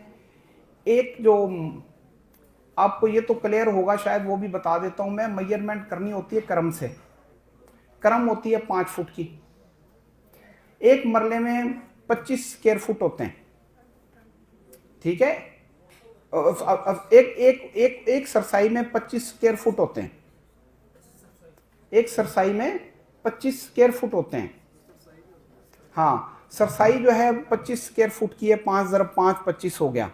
एक जो आपको ये तो क्लियर होगा शायद, वो भी बता देता हूँ मैं, मेजरमेंट करनी होती है कर्म से। कर्म होती है 5 फुट की, एक मरले में 25 स्क्वायर फुट होते हैं, ठीक है। एक सरसाई में 25 स्क्वायर फुट होते हैं, एक सरसाई में 25 स्क्वायर फुट होते हैं। हाँ, सरसाई जो है 25 स्क्वायर फुट की है, 5 × 5 25 हो गया।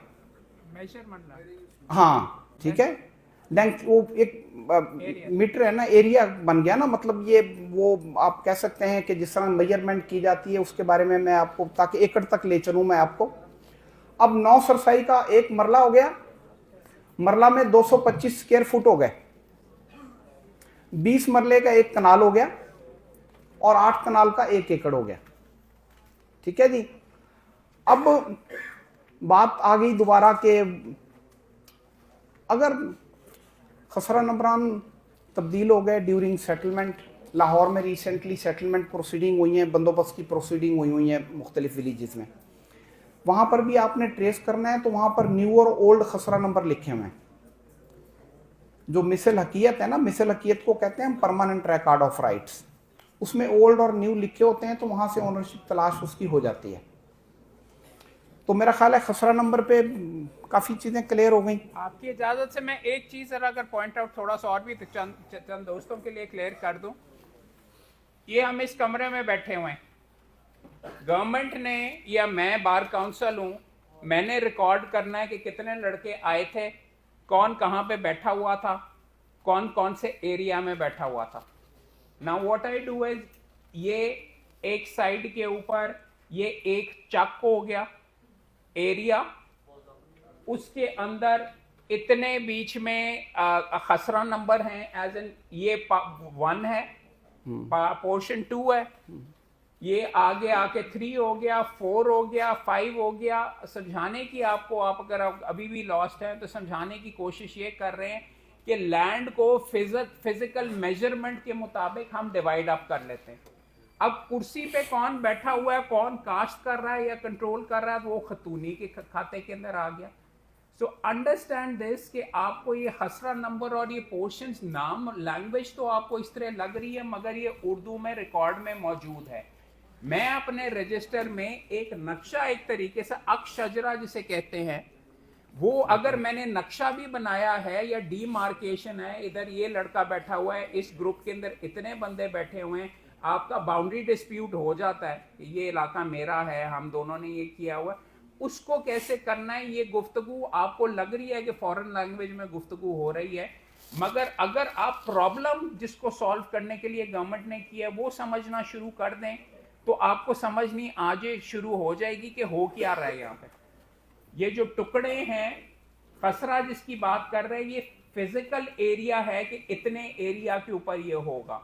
मेजरमेंट हाँ ठीक है, लेंथ वो एक मीटर है ना, एरिया बन गया ना, मतलब ये वो आप कह सकते हैं कि जिस तरह मेजरमेंट की जाती है उसके बारे में मैं आपको, ताकि एकड़ तक ले चलूँ मैं आपको। अब 9 सरसाई का एक मरला हो गया, मरला में 225 स्क्वायर फुट हो गए। 20 मरले का एक कनाल हो गया और 8 कनाल का 1 एकड़ हो गया। ठीक है जी। अब बात आ गई दोबारा के अगर खसरा नंबरान तब्दील हो गए ड्यूरिंग सेटलमेंट, लाहौर में रिसेंटली सेटलमेंट प्रोसीडिंग हुई हैं, बंदोबस्त की प्रोसीडिंग हुई हैं मुख्तलिफ विलेजेस में, वहाँ पर भी आपने ट्रेस करना है तो वहाँ पर न्यू और ओल्ड खसरा नंबर लिखे हुए हैं। जो मिसल हकीयत है ना, मिसल हकीयत को कहते हैं परमानेंट रिकॉर्ड ऑफ राइट्स, उसमें ओल्ड और न्यू लिखे होते हैं, तो वहाँ से ओनरशिप तलाश उसकी हो जाती है। तो मेरा ख्याल है खसरा नंबर पे काफ़ी चीज़ें क्लियर हो गई। आपकी इजाज़त से मैं एक चीज़ ज़रा अगर पॉइंट आउट थोड़ा सा और भी चंद दोस्तों के लिए क्लियर कर दूं। ये हम इस कमरे में बैठे हुए हैं, गवर्नमेंट ने या मैं बार काउंसिल हूँ, मैंने रिकॉर्ड करना है कि कितने लड़के आए थे, कौन कहाँ पे बैठा हुआ था, कौन कौन से एरिया में बैठा हुआ था। Now what I do is, ये एक साइड के ऊपर ये एक चक हो गया एरिया, उसके अंदर इतने बीच में खसरा नंबर हैं, एज इन ये 1 है, पोर्शन 2 है, ये आगे आके 3 हो गया, 4 हो गया, 5 हो गया। समझाने की आपको, आप अगर अभी भी लॉस्ट हैं तो समझाने की कोशिश ये कर रहे हैं कि लैंड को फिजिकल मेजरमेंट के मुताबिक हम डिवाइड अप कर लेते हैं। अब कुर्सी पे कौन बैठा हुआ है, कौन काश्त कर रहा है या कंट्रोल कर रहा है, वो खतूनी के खाते के अंदर आ गया। सो अंडरस्टैंड दिस कि आपको ये खसरा नंबर और ये पोर्शंस, नाम लैंग्वेज तो आपको इस तरह लग रही है, मगर ये उर्दू में रिकॉर्ड में मौजूद है। मैं अपने रजिस्टर में एक नक्शा, एक तरीके से अक्षजरा जिसे कहते हैं, वो अगर मैंने नक्शा भी बनाया है या डीमार्केशन है, इधर ये लड़का बैठा हुआ है, इस ग्रुप के अंदर इतने बंदे बैठे हुए हैं, आपका बाउंड्री डिस्प्यूट हो जाता है कि ये इलाका मेरा है, हम दोनों ने ये किया हुआ है, उसको कैसे करना है, ये गुफ्तगू आपको लग रही है कि फॉरेन लैंग्वेज में गुफ्तगू हो रही है, मगर अगर आप प्रॉब्लम जिसको सॉल्व करने के लिए गवर्नमेंट ने किया वो समझना शुरू कर दें तो आपको समझनी आज शुरू हो जाएगी कि हो क्या रहा है यहाँ पे। ये जो टुकड़े हैं, खसरा जिसकी बात कर रहे हैं, ये फिजिकल एरिया है कि इतने एरिया के ऊपर ये होगा,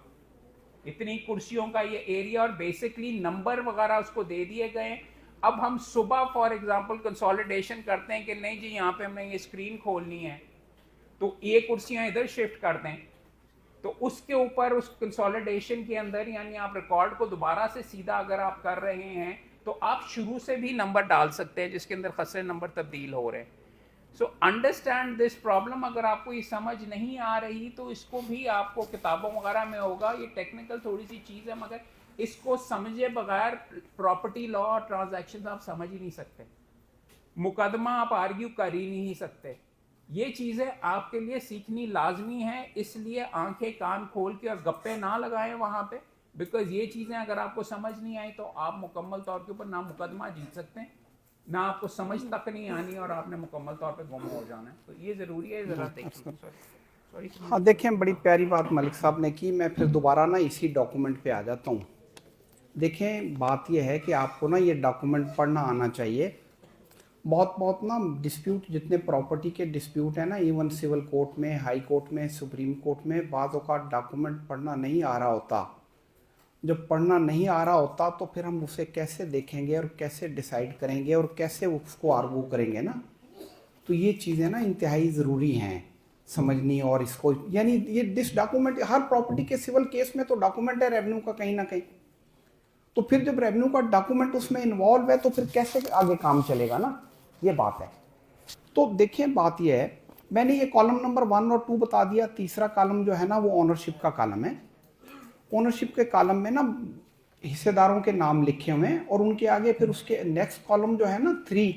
इतनी कुर्सियों का ये एरिया, और बेसिकली नंबर वगैरह उसको दे दिए गए। अब हम सुबह फॉर एग्जांपल कंसोलिडेशन करते हैं कि नहीं जी यहाँ पे हमने ये स्क्रीन खोलनी है, तो ये कुर्सियां इधर शिफ्ट कर दें, तो उसके ऊपर उस कंसोलिडेशन के अंदर, यानी आप रिकॉर्ड को दोबारा से सीधा अगर आप कर रहे हैं तो आप शुरू से भी नंबर डाल सकते हैं जिसके अंदर खसरे नंबर तब्दील हो रहे हैं। So understand this problem. अगर आपको ये समझ नहीं आ रही तो इसको भी आपको किताबों वगैरह में होगा, ये टेक्निकल थोड़ी सी चीज़ है, मगर इसको समझे बगैर प्रॉपर्टी लॉ और ट्रांजैक्शंस आप समझ ही नहीं सकते, मुकदमा आप आर्ग्यू कर ही नहीं सकते। ये चीज़ें आपके लिए सीखनी लाजमी है, इसलिए आंखें कान खोल के और गप्पे ना लगाएं वहाँ पे, बिकॉज ये चीज़ें अगर आपको समझ नहीं आई तो आप मुकम्मल तौर के ऊपर ना मुकदमा जीत सकते हैं, ना आपको समझ तक नहीं आनी और आपने मुकम्मल तौर पे गुम हो जाना है। तो ये ज़रूरी है, ज़रा देखिए। सॉरी। हाँ देखें, बड़ी प्यारी बात मलिक साहब ने की। मैं फिर दोबारा ना इसी डॉक्यूमेंट पे आ जाता हूँ। देखें, बात यह है कि आपको ना ये डॉक्यूमेंट पढ़ना आना चाहिए। बहुत ना डिस्प्यूट, जितने प्रॉपर्टी के डिस्प्यूट हैं ना, इवन सिविल कोर्ट में, हाई कोर्ट में, सुप्रीम कोर्ट में, बाज़ औक़ात डॉक्यूमेंट पढ़ना नहीं आ रहा होता। जब पढ़ना नहीं आ रहा होता तो फिर हम उसे कैसे देखेंगे और कैसे डिसाइड करेंगे और कैसे उसको आर्गू करेंगे ना। तो ये चीज़ें ना इंतहाई ज़रूरी हैं समझनी। और इसको, यानी ये दिस डॉक्यूमेंट, हर प्रॉपर्टी के सिविल केस में तो डॉक्यूमेंट है रेवेन्यू का कहीं ना कहीं। तो फिर जब रेवेन्यू का डॉक्यूमेंट उसमें इन्वॉल्व है तो फिर कैसे आगे काम चलेगा ना, ये बात है। तो देखिए, बात ये है, मैंने ये कॉलम नंबर 1 और 2 बता दिया। तीसरा कॉलम जो है ना वो ओनरशिप का कॉलम है। ओनरशिप के कॉलम में ना हिस्सेदारों के नाम लिखे हुए हैं और उनके आगे फिर उसके नेक्स्ट कॉलम जो है ना 3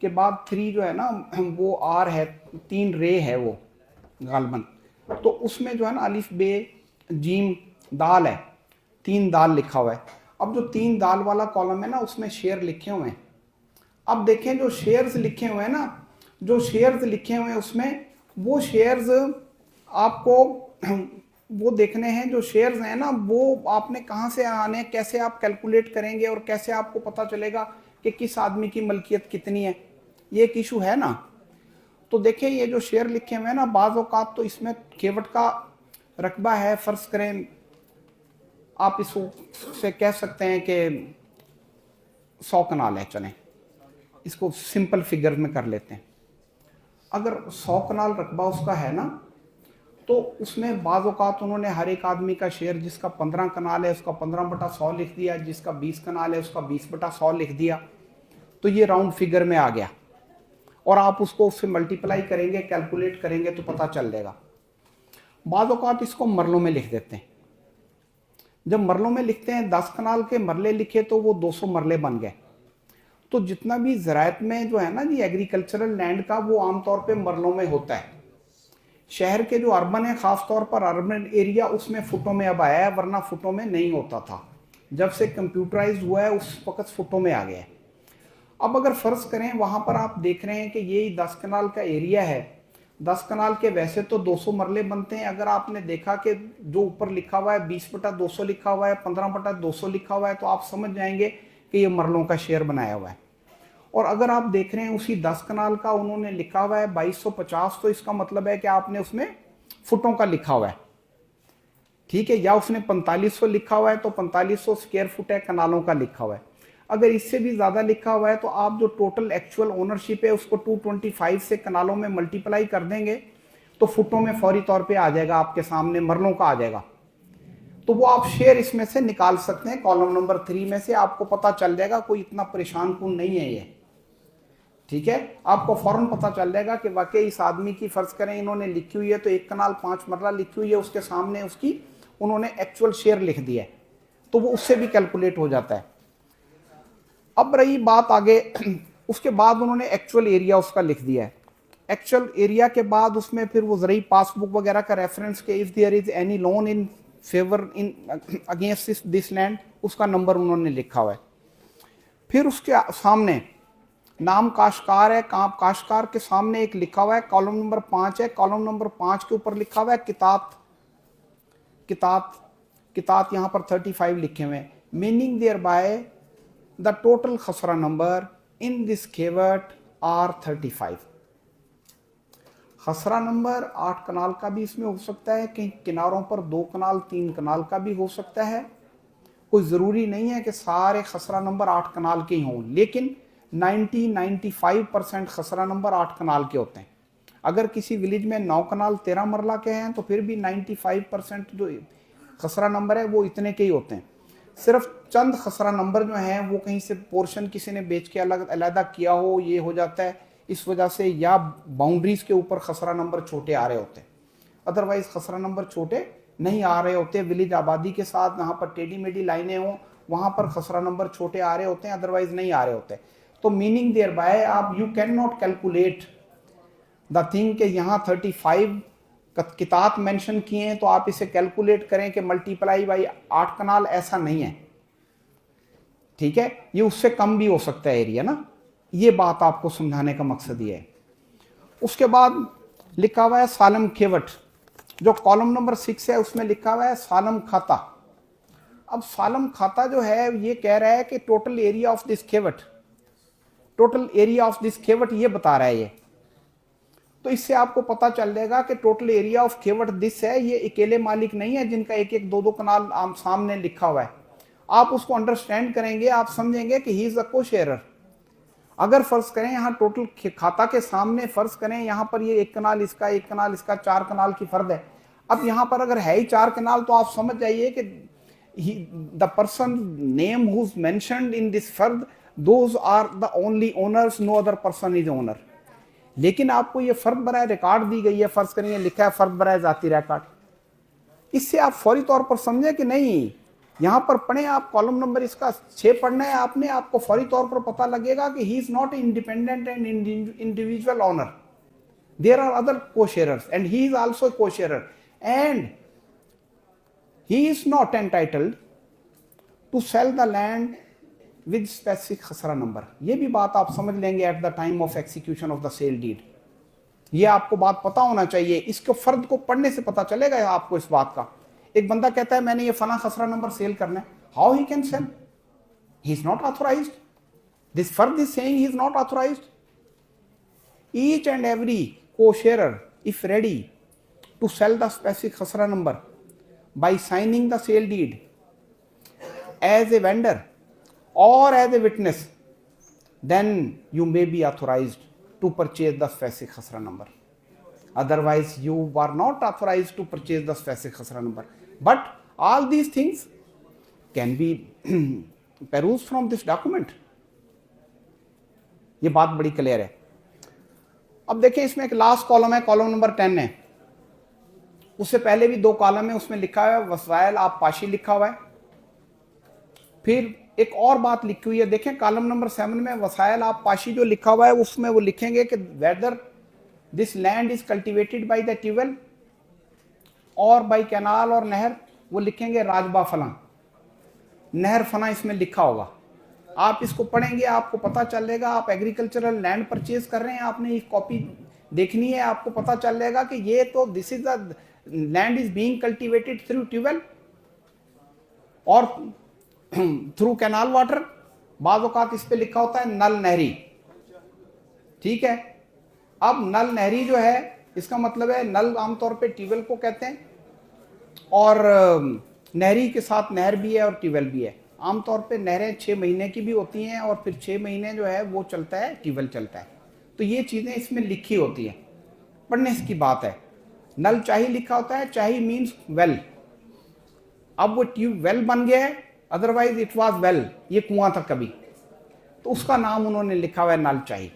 के बाद 3 जो है ना वो आर है, 3 रे है वो गालबन। तो उसमें जो है ना अलिफ बे जीम दाल है, 3 दाल लिखा हुआ है। अब जो 3 दाल वाला कॉलम है ना, उसमें शेयर लिखे हुए हैं। अब देखें जो शेयर्स लिखे हुए हैं ना, जो शेयर्स लिखे हुए हैं उसमें वो शेयर्स आपको वो देखने हैं। जो शेयर्स हैं ना, वो आपने कहाँ से आने, कैसे आप कैलकुलेट करेंगे और कैसे आपको पता चलेगा कि किस आदमी की मलकियत कितनी है, ये एक इशू है ना। तो देखिए ये जो शेयर लिखे हुए हैं ना, बाज़ औक़ात तो इसमें केवट का रकबा है, फ़र्ज़ करें आप इससे कह सकते हैं कि 100 कनाल है, चलें इसको सिंपल फिगर में कर लेते हैं। अगर 100 कनाल रकबा उसका है ना, तो उसमें बाज़ औक़ात उन्होंने हर एक आदमी का शेयर, जिसका 15 कनाल है उसका 15/100 लिख दिया, जिसका 20 कनाल है उसका 20/100 लिख दिया। तो ये राउंड फिगर में आ गया और आप उसको उससे मल्टीप्लाई करेंगे, कैलकुलेट करेंगे तो पता चल जाएगा। बाज़ औक़ात इसको मरलों में लिख देते हैं। जब मरलों में लिखते हैं, 10 कनाल के मरले लिखे तो वो 200 मरले बन गए। तो जितना भी ज़राअत में जो है ना जी एग्रीकल्चरल लैंड का, वो आमतौर पे मरलों में होता है। शहर के जो अर्बन है, ख़ास तौर पर अर्बन एरिया, उसमें फुटों में अब आया है, वरना फुटों में नहीं होता था। जब से कंप्यूटराइज हुआ है उस वक्त फुटों में आ गया है। अब अगर फ़र्ज़ करें वहाँ पर आप देख रहे हैं कि ये 10 कनाल का एरिया है, 10 कनाल के वैसे तो 200 मरले बनते हैं। अगर आपने देखा कि जो ऊपर लिखा हुआ है 20/200 लिखा हुआ है, 15/200 लिखा हुआ है, तो आप समझ जाएंगे कि ये मरलों का शेयर बनाया हुआ है। और अगर आप देख रहे हैं उसी 10 कनाल का उन्होंने लिखा हुआ है 2250, तो इसका मतलब है कि आपने उसमें फुटों का लिखा हुआ है, ठीक है। या उसने 4500 लिखा हुआ है तो 4500 स्क्वायर फुट है, कनालों का लिखा हुआ है। अगर इससे भी ज़्यादा लिखा हुआ है तो आप जो टोटल एक्चुअल ओनरशिप है उसको 225 से कनालों में मल्टीप्लाई कर देंगे तो फुटों में फौरी तौर पे आ जाएगा, आपके सामने मरलों का आ जाएगा। तो वो आप शेयर इसमें से निकाल सकते हैं, कॉलम नंबर 3 में से आपको पता चल जाएगा। कोई इतना परेशान कुन नहीं है ये, ठीक है। आपको फौरन पता चल जाएगा कि वाकई इस आदमी की, फ़र्ज़ करें इन्होंने लिखी हुई है तो 1 कनाल 5 मरला लिखी हुई है, उसके सामने उसकी उन्होंने एक्चुअल शेयर लिख दिया है, तो वो उससे भी कैलकुलेट हो जाता है। अब रही बात आगे, उसके बाद उन्होंने एक्चुअल एरिया उसका लिख दिया है। एक्चुअल एरिया के बाद उसमें फिर वो ज़रूरी पासबुक वगैरह का रेफरेंस के if there is any loan in favour in against this land, उसका नंबर उन्होंने लिखा हुआ है। फिर उसके सामने नाम काश्तकार है, काश्तकार के सामने एक लिखा हुआ है, कॉलम नंबर 5 है। कॉलम नंबर 5 के ऊपर लिखा हुआ है कितात, कितात, कितात यहाँ पर 35 लिखे हुए हैं। Meaning there by the total khasra number in this khewat are 35। Khasra number 8 कनाल का भी इसमें हो सकता है, कहीं किनारों पर 2 कनाल 3 कनाल का भी हो सकता है। कोई ज़रूरी नहीं है कि सारे खसरा नंबर 8 कनाल के ही हों, लेकिन 95% खसरा नंबर 8 कनाल के होते हैं। अगर किसी विलेज में 9 कनाल 13 मरला के हैं तो फिर भी 95% जो खसरा नंबर है वो इतने के ही होते हैं। सिर्फ चंद खसरा नंबर जो हैं वो कहीं से पोर्शन किसी ने बेच के अलग अलहदा किया हो, ये हो जाता है इस वजह से, या बाउंड्रीज के ऊपर खसरा नंबर छोटे आ रहे होते हैं। अदरवाइज खसरा नंबर छोटे नहीं आ रहे होते। विलेज आबादी के साथ जहाँ पर टेढ़ी मेढ़ी लाइनें हों वहाँ पर खसरा नंबर छोटे आ रहे होते हैं, अदरवाइज नहीं आ रहे होते। तो मीनिंग देयर बाय आप you can not calculate the thing कि यहाँ 35 कितात मेंशन किए हैं तो आप इसे कैलकुलेट करें कि मल्टीप्लाई बाई 8 कनाल, ऐसा नहीं है, ठीक है। ये उससे कम भी हो सकता है एरिया ना, ये बात आपको समझाने का मकसद ये है। उसके बाद लिखा हुआ है सालम केवट, जो कॉलम नंबर 6 है उसमें लिखा हुआ है सालम खाता। अब सालम खाता जो है ये कह रहा है कि total area of this khewat, total area of this khewat ये बता रहा है ये। तो इससे आपको पता चल जाएगा कि टोटल एरिया ऑफ केवट दिस है, ये अकेले मालिक नहीं है जिनका 1-1, 2-2 कनाल सामने लिखा हुआ है। आप उसको अंडरस्टैंड करेंगे, आप समझेंगे कि ही इज अ को शेयरर। अगर फर्ज करें यहाँ टोटल खाता के सामने फर्ज करें यहाँ पर ये 1 कनाल इसका, 1 कनाल इसका, 4 कनाल की फर्द है। अब यहाँ पर अगर है ही 4 कनाल तो आप समझ जाइए कि the person name who is mentioned in this fard, those are the only owners, no other person is owner. लेकिन आपको ये फर्द बराए रिकॉर्ड दी गई है, फर्ज करेंगे लिखा है फर्द बराए जाती रिकॉर्ड। इससे आप फौरी तौर पर समझे कि नहीं, यहाँ पर पढ़ें आप, कॉलम नंबर इसका 6 पढ़ना है आपने, आपको फौरी तौर पर पता लगेगा कि he is not independent and individual owner, there are other co-sharers and he is also co-sharer and he is not entitled to sell the land with specific khasra number. ये भी बात आप समझ लेंगे at the time of execution of the sale deed. ये आपको बात पता होना चाहिए, इसको फर्द को पढ़ने से पता चलेगा आपको इस बात का। एक बंदा कहता है मैंने ये फला खसरा नंबर सेल करना है, how he can sell? He is not authorised. This fard is saying he is not authorised. Each and every co-sharer if ready to sell the specific khasra number by signing the sale deed as a vendor or as a witness, then you may be authorized to purchase the specific khasra number. Otherwise you are not authorized to purchase the specific khasra number. But all these things can be perused from this document. ये बात बड़ी clear है। अब देखिए इसमें एक last column है, column number 10 है। उससे पहले भी 2 कॉलम है, उसमें लिखा है वसाइल आप पाशी लिखा हुआ है। फिर एक और बात लिखी हुई है, देखें कॉलम नंबर 7 में वसाइल आप पाशी जो लिखा हुआ है उसमें वो लिखेंगे कि whether this land is cultivated by the tubewell और बाय कैनाल और नहर, वो लिखेंगे राजबा फला, नहर फला इसमें लिखा होगा। आप इसको पढ़ेंगे आपको पता चलेगा। आप एग्रीकल्चरल लैंड परचेज कर रहे हैं, आपने एक कॉपी देखनी है, आपको पता चलेगा कि ये तो this is the land is being cultivated through tubewell और थ्रू कैनाल वाटर। बाज़ औक़ात इस पे लिखा होता है नल नहरी, ठीक है। अब नल नहरी जो है इसका मतलब है नल आमतौर पे ट्यूबवेल को कहते हैं और नहरी के साथ नहर भी है और ट्यूबवेल भी है। आमतौर पे नहरें 6 महीने की भी होती हैं और फिर 6 महीने जो है वो चलता है ट्यूबवेल चलता है। तो ये चीज़ें इसमें लिखी होती हैं, पढ़ने की बात है। नल चाही लिखा होता है, चाही मीन्स वेल। अब वो ट्यूबवेल बन गया है, अदरवाइज इट वाज वेल, ये कुआं था कभी, तो उसका नाम उन्होंने लिखा हुआ है नल चाही।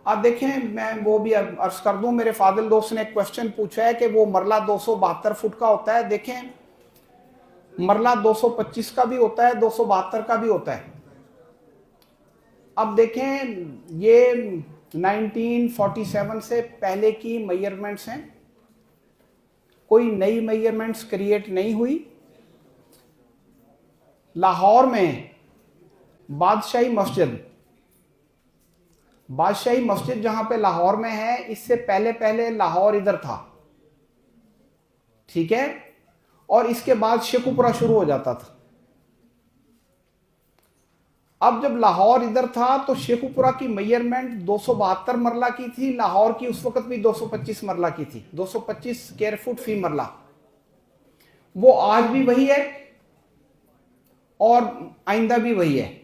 अब देखें मैं वो भी अर्ज कर दूं, मेरे फादिल दोस्त ने एक क्वेश्चन पूछा है कि वो मरला 272 फुट का होता है। देखें मरला 225 का भी होता है, 272 का भी होता है। अब देखें ये 1947 से पहले की मेजरमेंट्स हैं, कोई नई मेजरमेंट्स क्रिएट नहीं हुई। लाहौर में बादशाही मस्जिद जहां पे लाहौर में है, इससे पहले लाहौर इधर था, ठीक है, और इसके बाद शेखुपुरा शुरू हो जाता था। अब जब लाहौर इधर था तो शेखुपुरा की मेजरमेंट 272 मरला की थी, लाहौर की उस वक्त भी 225 मरला की थी, 225 स्क्वायर फुट फी मरला। वो आज भी वही है और आइंदा भी वही है।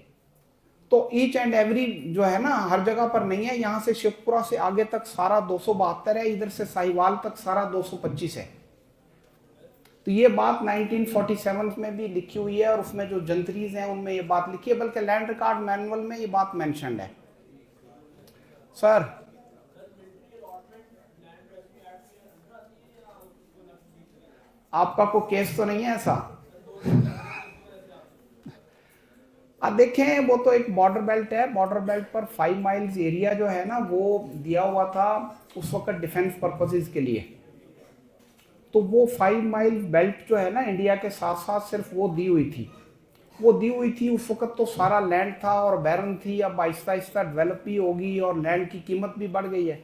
तो ईच एंड एवरी जो है ना हर जगह पर नहीं है। यहां से शेखपुरा से आगे तक सारा 272 है, इधर से साहिवाल तक सारा 225 है। तो ये बात 1947 में भी लिखी हुई है और उसमें जो जंतरीज हैं उनमें ये बात लिखी है, बल्कि लैंड रिकॉर्ड मैनुअल में ये बात मेंशन्ड है। सर आपका कोई केस तो नहीं है ऐसा? अब देखें वो तो एक बॉर्डर बेल्ट है, बॉर्डर बेल्ट पर 5 माइल्स एरिया जो है ना वो दिया हुआ था उस वक्त डिफेंस पर्पसेस के लिए। तो वो 5 माइल बेल्ट जो है ना इंडिया के साथ साथ सिर्फ वो दी हुई थी। उस वक्त तो सारा लैंड था और बैरन थी। अब आहिस्ता आहिस्ता डेवलप भी होगी और लैंड की कीमत भी बढ़ गई है,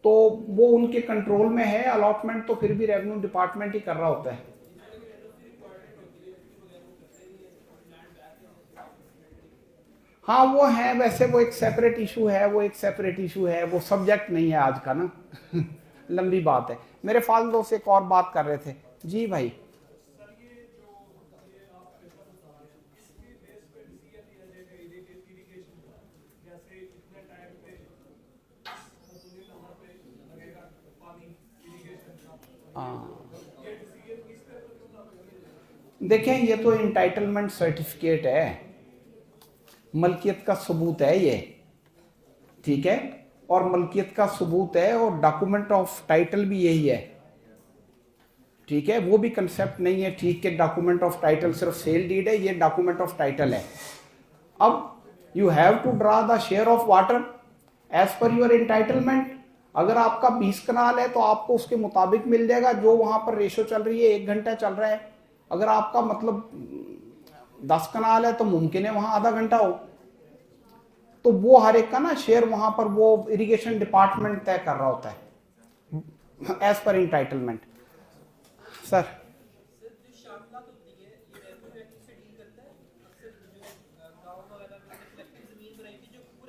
तो वो उनके कंट्रोल में है। अलॉटमेंट तो फिर भी रेवेन्यू डिपार्टमेंट ही कर रहा होता है। हाँ वो है, वैसे वो एक सेपरेट इशू है, वो सब्जेक्ट नहीं है आज का ना लंबी बात है। मेरे फादर से एक और बात कर रहे थे। जी भाई देखें ये तो इंटाइटलमेंट सर्टिफिकेट है, मलकियत का सबूत है ये, ठीक है, और मलकियत का सबूत है और डॉक्यूमेंट ऑफ टाइटल भी यही है, ठीक है। वो भी कंसेप्ट नहीं है ठीक है डॉक्यूमेंट ऑफ टाइटल सिर्फ सेल डीड है, ये डॉक्यूमेंट ऑफ टाइटल है। अब you have to draw the share of water as per your entitlement अगर आपका 20 कनाल है तो आपको उसके मुताबिक मिल जाएगा, जो वहां पर रेशो चल रही है 1 घंटा चल रहा है। अगर आपका मतलब 10 कनाल है तो मुमकिन है वहां आधा घंटा हो। तो वो हर एक का ना शेयर वहां पर वो इरिगेशन डिपार्टमेंट तय कर रहा होता है एज पर इंटाइटलमेंट। सर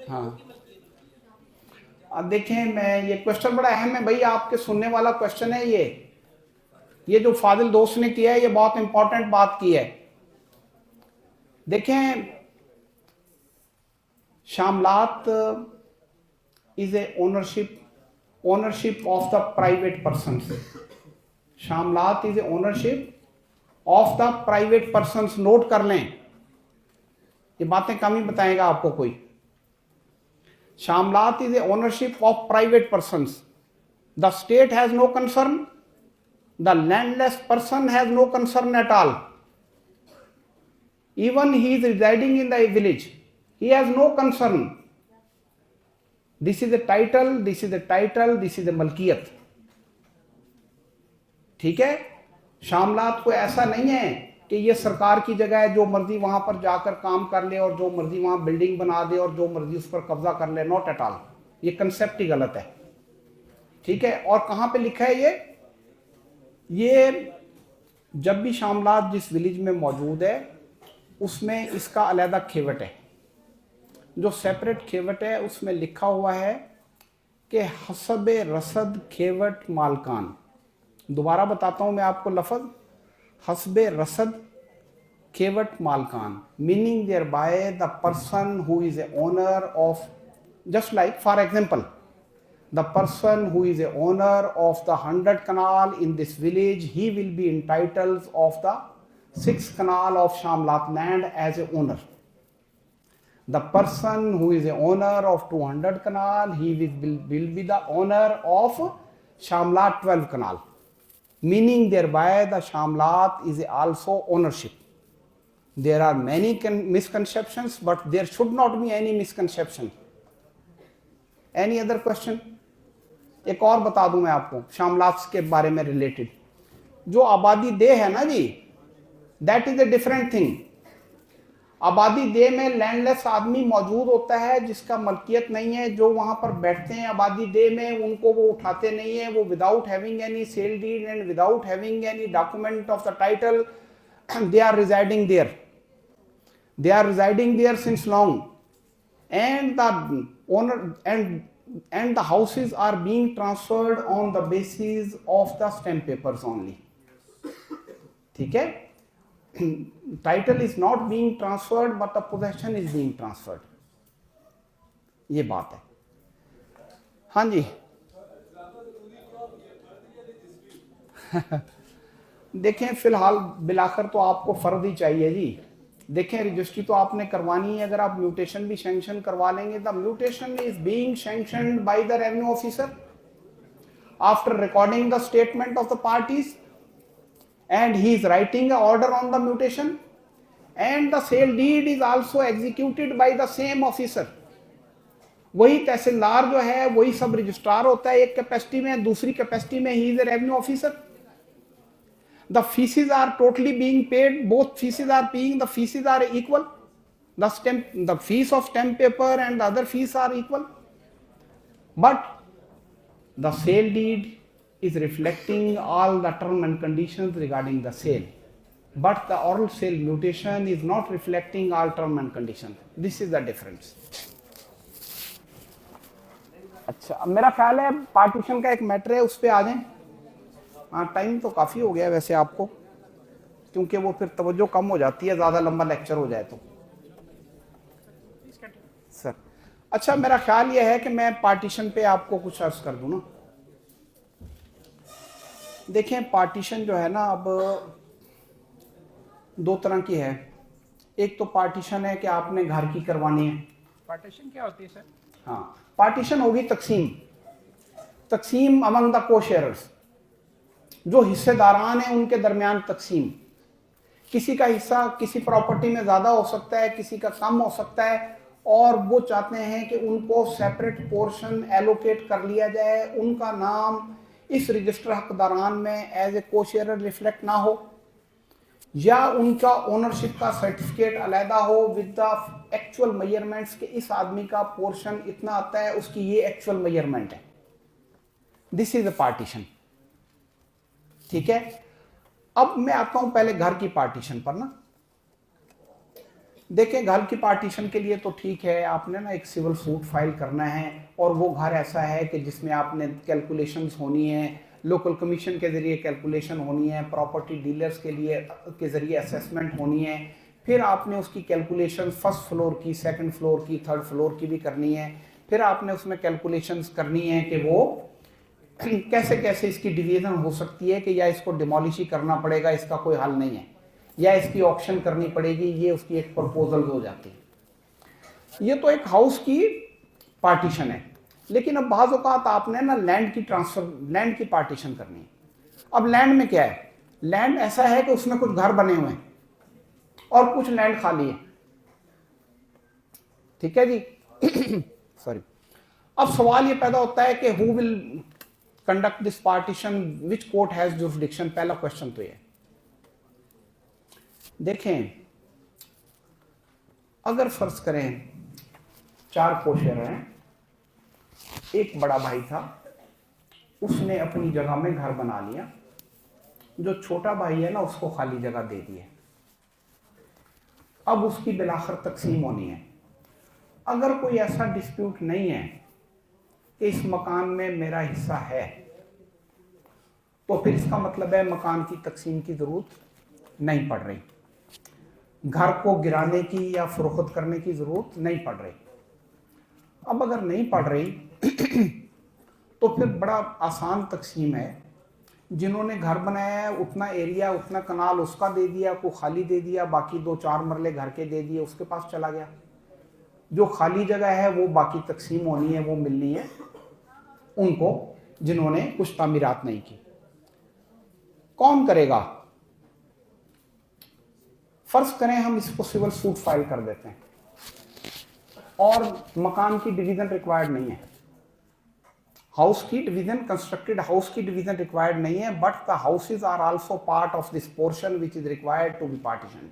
हाँ, अब देखें, मैं ये क्वेश्चन बड़ा अहम है भाई, आपके सुनने वाला क्वेश्चन है ये जो फादिल दोस्त ने किया है ये बहुत इंपॉर्टेंट बात की है। देखें, shamlat is a ownership of the private person. Shamlat is a ownership of the private person. Note कर लें, ये बातें कम ही बताएगा आपको कोई। शामलात is a ownership of private persons. The state has no concern. The landless person has no concern at all. Even he is residing in the village, he has no concern. This is the title, this is the title, this is the मलकियत। ठीक है, शामलात को ऐसा नहीं है कि ये सरकार की जगह है, जो मर्जी वहां पर जाकर काम कर ले और जो मर्जी वहां बिल्डिंग बना दे और जो मर्जी उस पर कब्जा कर ले। नॉट एट ऑल, ये कंसेप्ट ही गलत है। ठीक है, और कहां पे लिखा है ये जब भी शामलात जिस विलेज में मौजूद है उसमें इसका अलहदा खेवट है, जो सेपरेट खेवट है उसमें लिखा हुआ है कि हसब रसद खेवट मालकान। दोबारा बताता हूं मैं आपको लफ्ज, हसबे रसद खेवट मालकान, meaning there by the person who is a owner of, just like for example the person who is a owner of the 100 canal in this village, he will be entitled of the 6 canal of Shamlat land as a owner. The person who is a owner of 200 canal, he will be the owner of Shamlat 12 canal. Meaning thereby the Shamlat is also ownership. There are many misconceptions, but there should not be any misconception. Any other question? एक और बता दूं मैं आपको शामलात के बारे में related. जो आबादी देह है ना जी, that is a different thing. आबादी देह में लैंडलेस आदमी मौजूद होता है जिसका मलकियत नहीं है, जो वहां पर बैठते हैं आबादी देह में उनको वो उठाते नहीं है, वो without having any sale deed and without having any document of the title, they are residing there, they are residing there since long, and the owner and the houses are being transferred on the basis of the stamp papers only. ठीक है, title is not being transferred but the possession is being transferred. ये बात है। हाँ जी देखें, फिलहाल बिलाखर तो आपको फर्द ही चाहिए जी। देखें, रजिस्ट्री तो आपने करवानी है, अगर आप म्यूटेशन भी सैंक्शन करवा लेंगे, the mutation is being sanctioned bye the revenue officer after recording the statement of the parties, and he is writing an order on the mutation, and the sale deed is also executed by the same officer. वही तहसीलदार जो है वही सब registrar होता है एक capacity में, दूसरी कैपेसिटी में ही is a revenue officer. The fees are totally being paid, both fees are paying, the fees are equal, the fees of stamp paper and the other fees are equal, but the sale deed is reflecting all the terms and conditions regarding the sale, but the oral sale mutation is not reflecting all terms and conditions. This is the difference. अच्छा, अब मेरा ख्याल है partition का एक matter है, उस पर आ जाएं। हाँ, टाइम तो काफ़ी हो गया वैसे आपको, क्योंकि वो फिर तवज्जो कम हो जाती है ज़्यादा लंबा लेक्चर हो जाए तो। सर अच्छा, मेरा ख्याल ये है कि मैं पार्टीशन पे आपको कुछ अर्ज कर दूं ना। देखें, पार्टीशन जो है ना अब दो तरह की है। एक तो पार्टीशन है कि आपने घर की करवानी है। पार्टीशन क्या होती है सर? हाँ, पार्टीशन होगी तकसीम अमंग द को शेयरर्स, जो हिस्सेदारान हैं उनके दरमियान तकसीम। किसी का हिस्सा किसी प्रॉपर्टी में ज़्यादा हो सकता है, किसी का कम हो सकता है, और वो चाहते हैं कि उनको सेपरेट पोर्शन एलोकेट कर लिया जाए, उनका नाम इस रजिस्टर हकदारान में एज ए कोशेयर रिफ्लेक्ट ना हो, या उनका ओनरशिप का सर्टिफिकेट अलहदा हो विद द एक्चुअल मेजरमेंट्स के इस आदमी का पोर्शन इतना आता है, उसकी ये एक्चुअल मेजरमेंट है। This is a partition. ठीक है, अब मैं आता हूं पहले घर की पार्टीशन पर ना। देखें, घर की पार्टीशन के लिए तो ठीक है, आपने ना एक सिविल सूट फाइल करना है, और वो घर ऐसा है कि जिसमें आपने कैलकुलेशंस होनी है, लोकल कमीशन के ज़रिए कैलकुलेशन होनी है, प्रॉपर्टी डीलर्स के ज़रिए असेसमेंट होनी है, फिर आपने उसकी कैलकुलेशन फर्स्ट फ्लोर की, सेकंड फ्लोर की, थर्ड फ्लोर की भी करनी है, फिर आपने उसमें कैलकुलेशंस करनी है कि वो कैसे कैसे इसकी डिवीजन हो सकती है, कि या इसको डिमोलिश ही करना पड़ेगा, इसका कोई हल नहीं है, या इसकी ऑप्शन करनी पड़ेगी, ये उसकी एक प्रपोजल हो जाती है। ये तो एक हाउस की पार्टीशन है। लेकिन अब बाज़ औक़ात आपने ना लैंड की पार्टीशन करनी है। अब लैंड में क्या है, लैंड ऐसा है कि उसमें कुछ घर बने हुए हैं और कुछ लैंड खाली है। ठीक है जी सॉरी। अब सवाल ये पैदा होता है कि who will conduct this partition, which court has jurisdiction. पहला क्वेश्चन तो ये। देखें, अगर फर्ज करें 4 कोशेयर हैं, एक बड़ा भाई था, उसने अपनी जगह में घर बना लिया, जो छोटा भाई है ना उसको खाली जगह दे दी है। अब उसकी बिलाखिर तकसीम होनी है। अगर कोई ऐसा डिस्प्यूट नहीं है कि इस मकान में मेरा हिस्सा है, तो फिर इसका मतलब है मकान की तकसीम की जरूरत नहीं पड़ रही, घर को गिराने की या फरोख्त करने की जरूरत नहीं पड़ रही। अब अगर नहीं पड़ रही तो फिर बड़ा आसान तकसीम है। जिन्होंने घर बनाया है उतना एरिया, उतना कनाल उसका दे दिया, को खाली दे दिया, बाकी 2-4 मरले घर के दे दिए, उसके पास चला गया। जो खाली जगह है वो बाकी तकसीम होनी है, वो मिलनी है उनको जिन्होंने कुछ तामीरात नहीं की। कौन करेगा? फर्ज करें हम इसको सिविल सूट फाइल कर देते हैं और मकान की डिवीजन रिक्वायर्ड नहीं है, हाउस की डिवीजन, कंस्ट्रक्टेड हाउस की डिवीजन रिक्वायर्ड नहीं है, but the houses are also part of this portion which is required to be partition.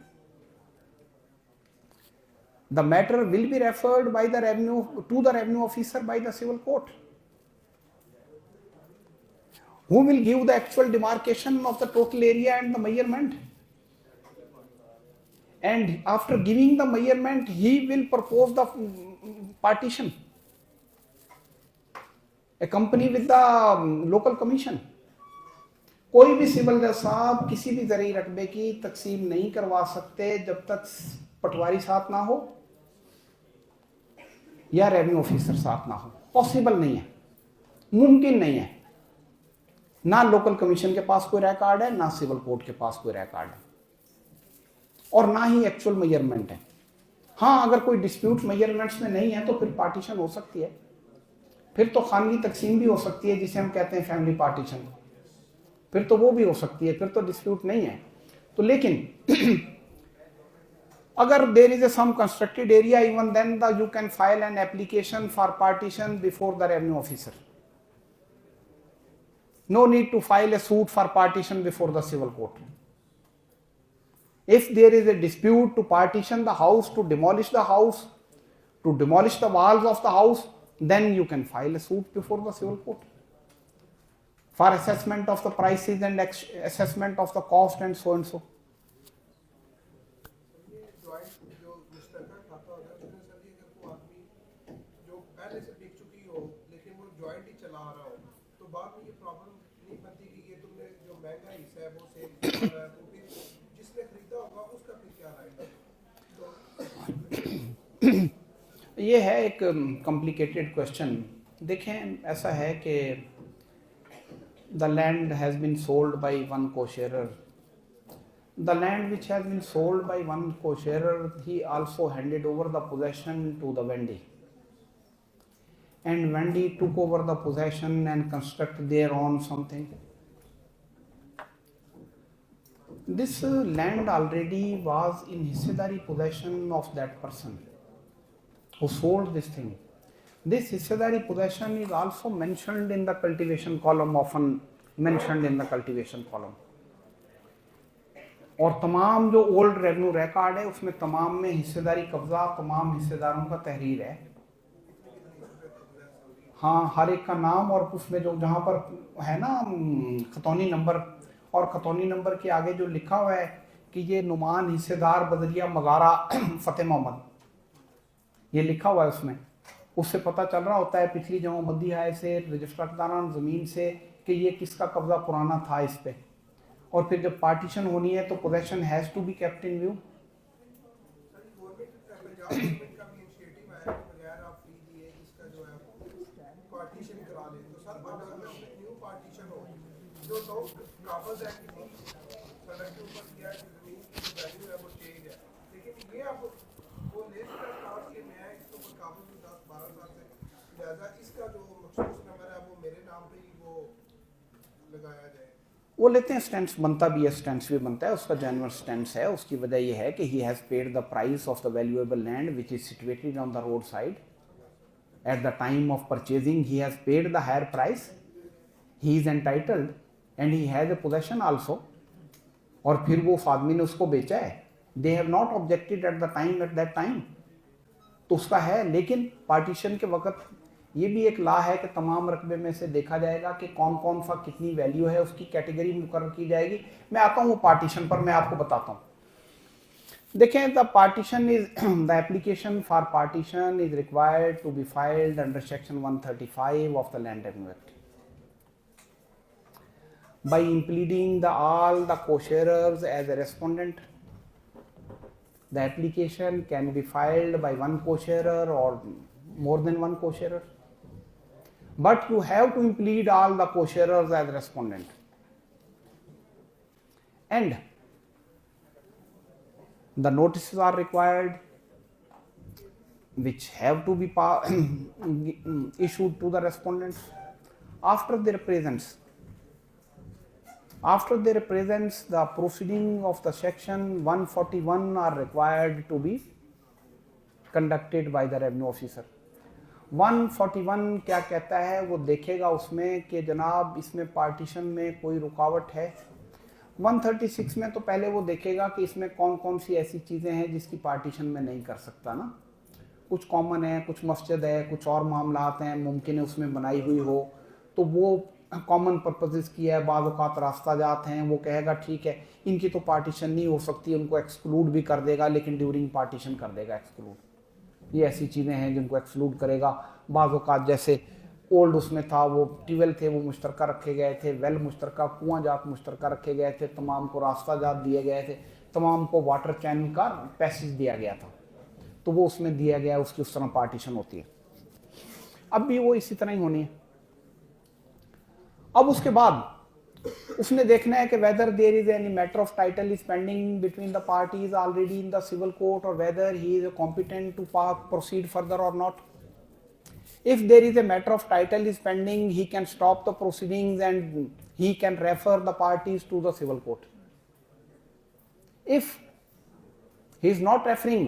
The matter will be referred by the revenue to the revenue officer by the civil court, who will give the actual demarcation of the total area and the measurement, and after giving the measurement he will propose the partition, accompany with the local commission। कोई भी civil जज साहब किसी भी ज़रई रकबे की तकसीम नहीं करवा सकते जब तक पटवारी साथ ना हो या रेवेन्यू ऑफिसर साथ ना हो। पॉसिबल नहीं है, मुमकिन नहीं है। ना लोकल कमीशन के पास कोई रिकॉर्ड है, ना सिविल कोर्ट के पास कोई रिकॉर्ड है, और ना ही एक्चुअल मेजरमेंट है। हाँ, अगर कोई डिस्प्यूट मेजरमेंट्स में नहीं है तो फिर पार्टीशन हो सकती है, फिर तो खानगी तकसीम भी हो सकती है जिसे हम कहते हैं फैमिली पार्टीशन, फिर तो वो भी हो सकती है, फिर तो डिस्प्यूट नहीं है। तो लेकिन अगर there is some constructed area, even then the you can file an application for partition before the revenue officer. No need to file a suit for partition before the civil court. If there is a dispute to partition the house, to demolish the house, to demolish the walls of the house, then you can file a suit before the civil court for assessment of the prices and assessment of the cost and so and so. ये है एक complicated question. देखें, ऐसा है कि the land has been sold by one co-sharer, the land which has been sold by one co-sharer, he also handed over the possession to the vendee, and Wendy took over the possession and constructed their own something. This land already was in hissedari possession of that person, who sold this thing. This हिस्सेदारी possession is also mentioned in the cultivation column, often mentioned in the cultivation column. और तमाम जो old revenue record है उसमें तमाम में हिस्सेदारी कब्जा तमाम हिस्सेदारों का तहरीर है। हाँ, हर एक का नाम और उसमें जो जहाँ पर है ना खतौनी नंबर, और खतौनी नंबर के आगे जो लिखा हुआ है कि ये नुमान हिस्सेदार बदरिया मगारा फतेह मोहम्मद, ये लिखा हुआ है उसमें, उससे पता चल रहा होता है पिछली जमाबंदी आय से, रजिस्ट्रारदारान ज़मीन से कि ये किसका कब्जा पुराना था इस पे। और फिर जब पार्टीशन होनी है तो possession has to be kept in view. वो लेते हैं, स्टैंस बनता भी है, स्टैंस भी बनता है, उसका जेन्युइन स्टैंस है। उसकी वजह ये है कि he has paid the price of the valuable land which is situated on the road side at the time of purchasing, he has paid the higher price, he is entitled and he has a possession also. और फिर वो उस आदमी ने उसको बेचा है, they have not objected at the time, at that time, तो उसका है। लेकिन पार्टीशन के वक्त ये भी एक लॉ है कि तमाम रकबे में से देखा जाएगा कि कौन कौन सा कितनी वैल्यू है, उसकी कैटेगरी मुकर्रर की जाएगी। मैं आता हूँ वो पार्टीशन पर, मैं आपको बताता हूँ। देखें, the partition is the application for partition is required to be filed under section 135 of the land revenue act by impleading all the co-sharers as a respondent. The application can be filed by one co-sharer or more than one co-sharer, but you have to implead all the co-sharers as respondent. And the notices are required which have to be issued to the respondents after their presence. After their presence, the proceeding of the section 141 are required to be conducted by the revenue officer. 141 क्या कहता है, वो देखेगा उसमें कि जनाब इसमें partition में कोई रुकावट है। 136 में तो पहले वो देखेगा कि इसमें कौन कौन सी ऐसी चीज़ें हैं जिसकी पार्टीशन में नहीं कर सकता ना। कुछ कॉमन है, कुछ मस्जिद है, कुछ और मामलात हैं, मुमकिन है उसमें बनाई हुई हो, तो वो कॉमन पर्पसेस की है, बाज़ औक़ात रास्ता जात हैं, वो कहेगा ठीक है इनकी तो पार्टीशन नहीं हो सकती, उनको एक्सक्लूड भी कर देगा, लेकिन ड्यूरिंग पार्टीशन कर देगा एक्सक्लूड। ये ऐसी चीज़ें हैं जिनको एक्सक्लूड करेगा। बाज़ औक़ात जैसे ओल्ड उसमें था, वो ट्यूबवेल थे वो मुश्तरका रखे गए थे, वेल मुश्तरका, कुआँ जात मुश्तरका रखे गए थे, तमाम को रास्ता जात दिए गए थे, तमाम को वाटर चैनल का पैसेज दिया गया था, तो वो उसमें दिया गया, उसकी उस तरह पार्टीशन होती है। अब भी वो इसी तरह ही होनी है। अब उसके बाद उसने देखना है कि whether there is any matter of title is pending between the parties already in the civil court, और whether he is competent to proceed further और not. If there is a matter of title is pending, he can stop the proceedings and he can refer the parties to the civil court. If he is not referring,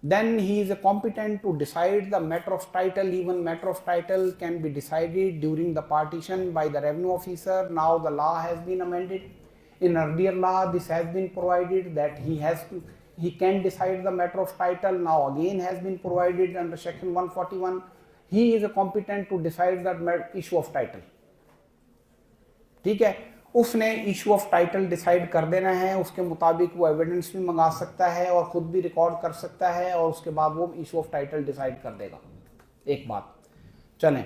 then he is competent to decide the matter of title. Even matter of title can be decided during the partition by the revenue officer. Now the law has been amended. In earlier law, this has been provided that he can decide the matter of title. Now again has been provided under section 141. He is competent to decide the issue of title. ठीक है, उसने issue of title decide कर देना है, उसके मुताबिक वो evidence भी मंगा सकता है और खुद भी रिकॉर्ड कर सकता है, और उसके बाद वो इशू ऑफ टाइटल डिसाइड कर देगा। एक बात चलें,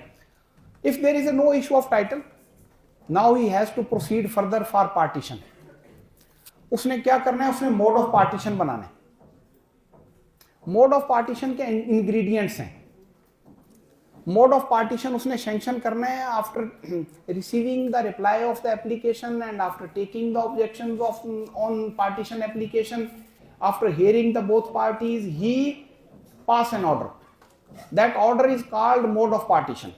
if there is no issue of title, now he has to proceed further for partition. उसने क्या करना है, उसने मोड ऑफ पार्टीशन बनाना है। मोड ऑफ पार्टीशन के इंग्रेडिएंट्स हैं। मोड ऑफ पार्टीशन उसने सैंक्शन करना है after receiving the reply of the application and after taking the objections of on partition application, after hearing the both parties, he pass an order. That order is called mode of partition.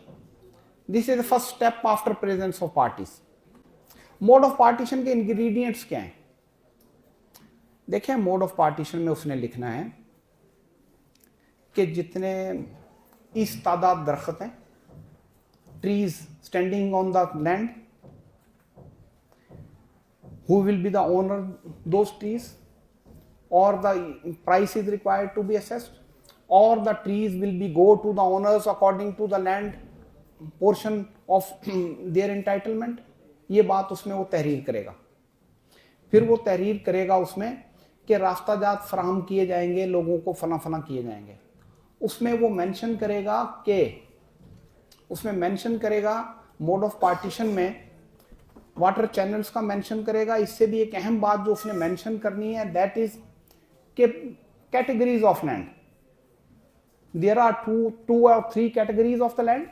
This is the first step after presence of parties. Mode of partition के ingredients क्या हैं? देखिए, mode of partition में उसने लिखना है के जितने इस तादाद दरख्त हैं, trees standing on the land, who will be the owner those trees, or the price is required to be assessed, or the trees will be go to the owners according to the land portion of their entitlement. ये बात उसमें वो तहरीर करेगा। फिर वो तहरीर करेगा उसमें कि रास्ता जात फराहम किए जाएंगे, लोगों को फना फना किए जाएंगे। उसमें वो मेंशन करेगा कि उसमें मेंशन करेगा मोड ऑफ पार्टीशन में वाटर चैनल्स का मेंशन करेगा। इससे भी एक अहम बात जो उसने मेंशन करनी है, दैट इज के categories of land. There are two और three categories of the land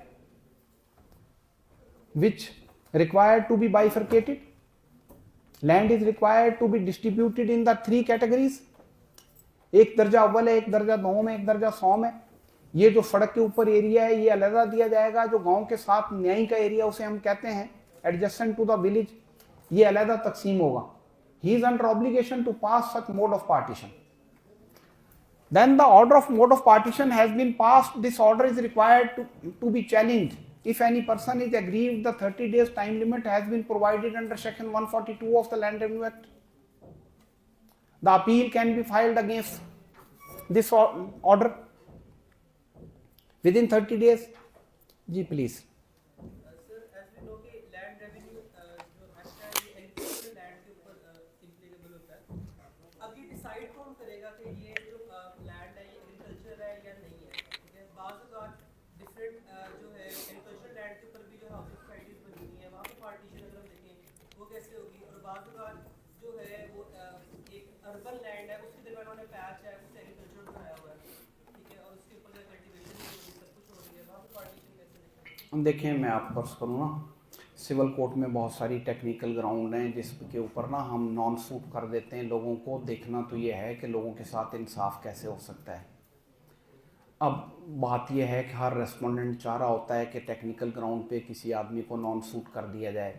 which required to be bifurcated. Land is required to be distributed in the three categories. एक दर्जा अव्वल है, एक दर्जा नौम है, एक दर्जा सौम है। ये जो सड़क के ऊपर एरिया है ये अलग दिया जाएगा। जो गांव के साथ न्याय का एरिया उसे हम कहते हैं एडजेसेंट टू द विलेज, ये अलग तकसीम होगा। He is under obligation to pass such mode of partition. Then the order of mode of partition has been passed. This order is required to be challenged if any person is aggrieved. The 30 days time limit has been provided under section 142 of the Land Revenue Act. The appeal can be filed against this order within 30 days. जी please. Sir as we know कि land revenue जो act है ये agricultural land के ऊपर इम्प्लीकेबल होता है। अब ये डिसाइड कौन करेगा कि ये जो लैंड है ये एग्रीकल्चर है या नहीं है? ठीक है, बाज़ डिफरेंट जो है एग्रीकल्चरल लैंड के ऊपर भी जो हाउसिंग सोसाइटीज बनी हुई है, वहाँ पे पार्टीशन अगर हम देखें वो कैसे होगी? और बाज़ जो है वो एक अर्बन लैंड है, उसके दरमियान उन्होंने पैच है, उसे एग्रीकल्चर बनाया हुआ है, ठीक है, और उसके ऊपर जो कल्टीवेशन सब कुछ हो रही है, वहाँ पे पार्टीशन कैसे देखें? देखिए मैं आपको अर्ज करूँ ना, सिविल कोर्ट में बहुत सारी टेक्निकल ग्राउंड हैं जिसके ऊपर ना हम नॉन सूट कर देते हैं लोगों को। देखना तो ये है कि लोगों के साथ इंसाफ कैसे हो सकता है। अब बात यह है कि हर रेस्पोंडेंट चाह रहा होता है कि टेक्निकल ग्राउंड पे किसी आदमी को नॉन सूट कर दिया जाए।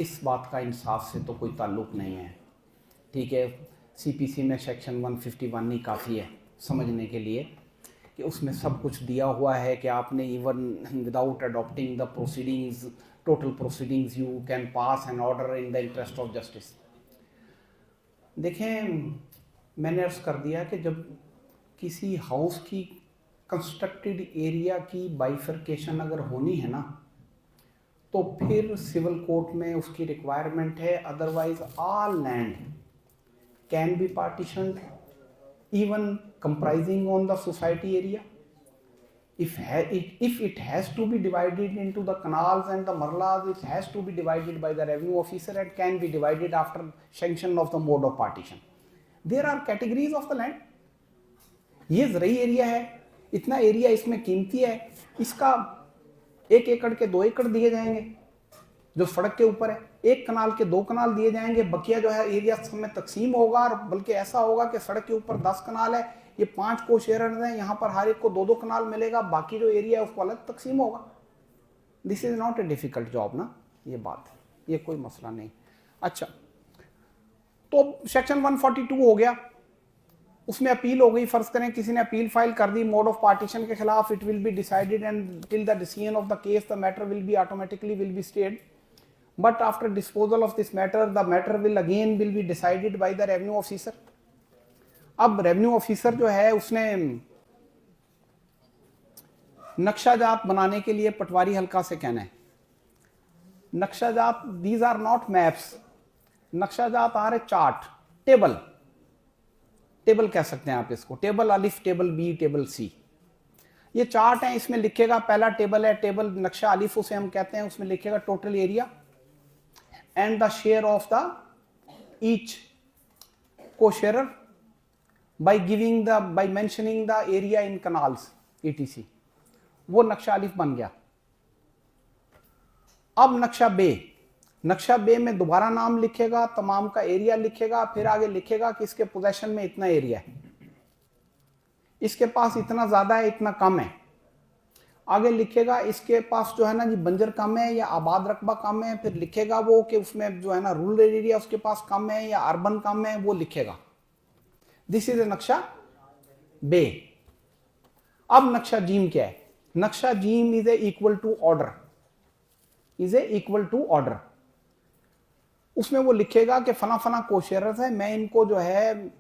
इस बात का इंसाफ से तो कोई ताल्लुक़ नहीं है। ठीक है, सीपीसी में सेक्शन 151 ही काफ़ी है समझने के लिए कि उसमें सब कुछ दिया हुआ है कि आपने even without adopting the proceedings, total proceedings, you can pass an order in the interest of justice. देखें, मैंने अर्ज़ कर दिया कि जब किसी हाउस की कंस्ट्रक्टेड एरिया की बाइफरकेशन अगर होनी है ना, तो फिर सिविल कोर्ट में उसकी रिक्वायरमेंट है। Otherwise all land can be partitioned even comprising on the society area. If it has to be divided into the canals and the marlas, it has to be divided by the revenue officer and can be divided after sanction of the mode of partition. There are categories of the land. ये ज़रई area है, इतना area इसमें कीमती है, इसका 1 एकड़ के 2 एकड़ दिए जाएंगे जो सड़क के ऊपर है, 1 कनाल के 2 कनाल दिए जाएंगे, बकिया जो है एरिया में तकसीम होगा। और बल्कि ऐसा होगा कि सड़क के ऊपर 10 कनाल है, ये 5 को शेयरर्स हैं, यहाँ पर हर एक को 2-2 कनाल मिलेगा, बाकी जो एरिया है उसको अलग तकसीम होगा। This is not a difficult job ना, ये बात है, ये कोई मसला नहीं। अच्छा, तो सेक्शन 142 हो गया, उसमें अपील हो गई। फ़र्ज़ करें किसी ने अपील फाइल कर दी मोड ऑफ पार्टीशन के खिलाफ, it will be decided and till the decision of the case the matter will be automatically will be stayed. But after disposal of this matter, the matter will be decided by the revenue officer. अब revenue officer जो है उसने नक्शाजात बनाने के लिए पटवारी हल्का से कहना है नक्शाजात, these are not maps, नक्शाजात आ रहे चार्ट, टेबल कह सकते हैं आप इसको, टेबल अलिफ, टेबल बी, टेबल सी, ये चार्ट है। इसमें लिखेगा, पहला टेबल है, टेबल नक्शा अलिफ उसे हम कहते हैं, उसमें लिखेगा total area and the share of the each co-sharer by mentioning the area in canals etc. वो नक्शा अलिफ बन गया। अब नक्शा बे में दोबारा नाम लिखेगा, तमाम का एरिया लिखेगा, फिर आगे लिखेगा कि इसके पोजेशन में इतना एरिया है, इसके पास इतना ज्यादा है, इतना कम है। आगे लिखेगा इसके पास जो है ना जी बंजर कम है या आबाद रकबा कम है, फिर लिखेगा वो कि उसमें जो है ना रूरल एरिया उसके पास कम है या अर्बन कम है, वो लिखेगा। दिस इज ए नक्शा बे। अब नक्शा जीम क्या है? नक्शा जीम is a equal to order, is a equal to order. उसमें वो लिखेगा कि फला फला कोशेयर्स है, मैं इनको जो है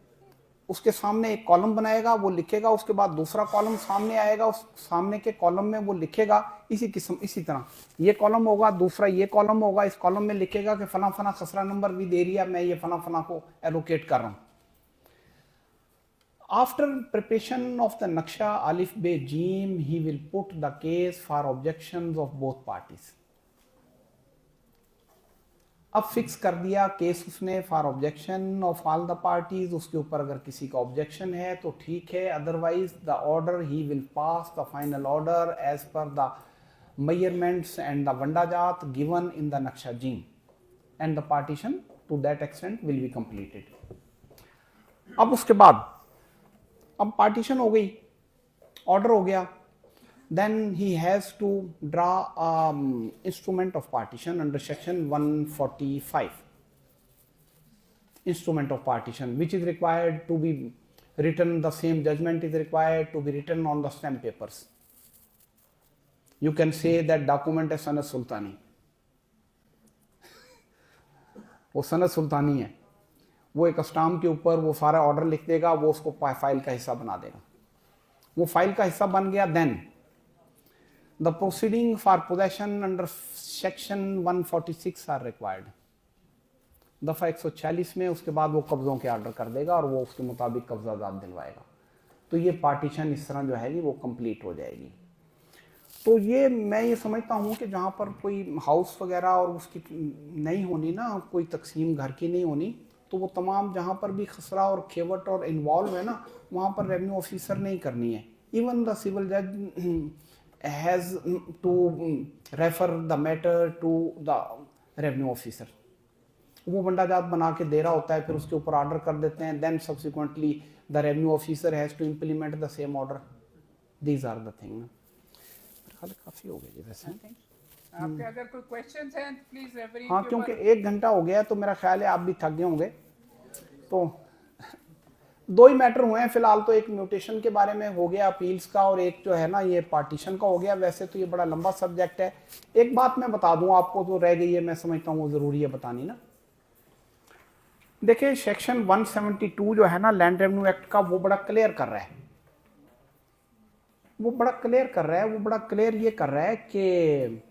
उसके सामने एक कॉलम बनाएगा, वो लिखेगा, उसके बाद दूसरा कॉलम सामने आएगा, उस सामने के कॉलम में वो लिखेगा इसी किस्म, इसी तरह ये कॉलम होगा, दूसरा ये कॉलम होगा, इस कॉलम में लिखेगा कि फला फला खसरा नंबर विद एरिया, मैं ये फला फला को एलोकेट कर रहा हूं। After preparation of the Naksha Alif Be Jim, he will put the case for objections of both parties. अब फिक्स कर दिया केस उसने for objection of all the parties, उसके ऊपर अगर किसी का ऑब्जेक्शन है तो ठीक है, otherwise the order he will pass the final order as per the measurements and the वंडाजात गिवन इन द नक्शा जीम and the partition to that extent will be completed. अब उसके बाद अब पार्टीशन हो गई, ऑर्डर हो गया, then he has to draw instrument of partition under section 145, instrument of partition, which is required to be written, the same judgment is required to be written on the stamp papers. You can say that document है सनद सुल्तानी, वो सनद सुल्तानी है, वो एक stamp के ऊपर वो सारा ऑर्डर लिख देगा, वो उसको फाइल का हिस्सा बना देगा, वो फाइल का हिस्सा बन गया। Then the proceeding for possession under section 146 are required, दफा 146 में उसके बाद वो कब्जों के ऑर्डर कर देगा और वो उसके मुताबिक कब्जादात दिलवाएगा। तो ये पार्टीशन इस तरह जो है वो कंप्लीट हो जाएगी। तो ये मैं ये समझता हूँ कि जहाँ पर कोई हाउस वगैरह और उसकी नहीं होनी ना, कोई तकसीम घर की नहीं होनी, तो वो तमाम जहाँ पर भी खसरा और खेवट और इन्वॉल्व है ना, वहाँ पर रेवेन्यू ऑफिसर नहीं करनी है। इवन द सिविल जज has to refer the matter to the revenue officer. वो वंडाजात बना के दे रहा होता है, फिर उसके ऊपर ऑर्डर कर देते हैं, then subsequently the revenue officer has to implement the same order. These are the thing. काफ़ी हो गया जी वैसे। आपके अगर कोई क्वेश्चंस हैं प्लीज रेफरी। हाँ, क्योंकि 1 घंटा हो गया तो मेरा ख्याल है आप भी थक गए होंगे। तो 2 ही मैटर हुए हैं फिलहाल, तो एक म्यूटेशन के बारे में हो गया अपील्स का, और एक जो है ना ये पार्टीशन का हो गया। वैसे तो ये बड़ा लंबा सब्जेक्ट है। एक बात मैं बता दूं आपको जो रह गई है, मैं समझता हूँ वो ज़रूरी है बतानी ना। देखिए सेक्शन 172 जो है ना लैंड रेवेन्यू एक्ट का, वो बड़ा क्लियर कर रहा है, वो बड़ा क्लियर ये कर रहा है कि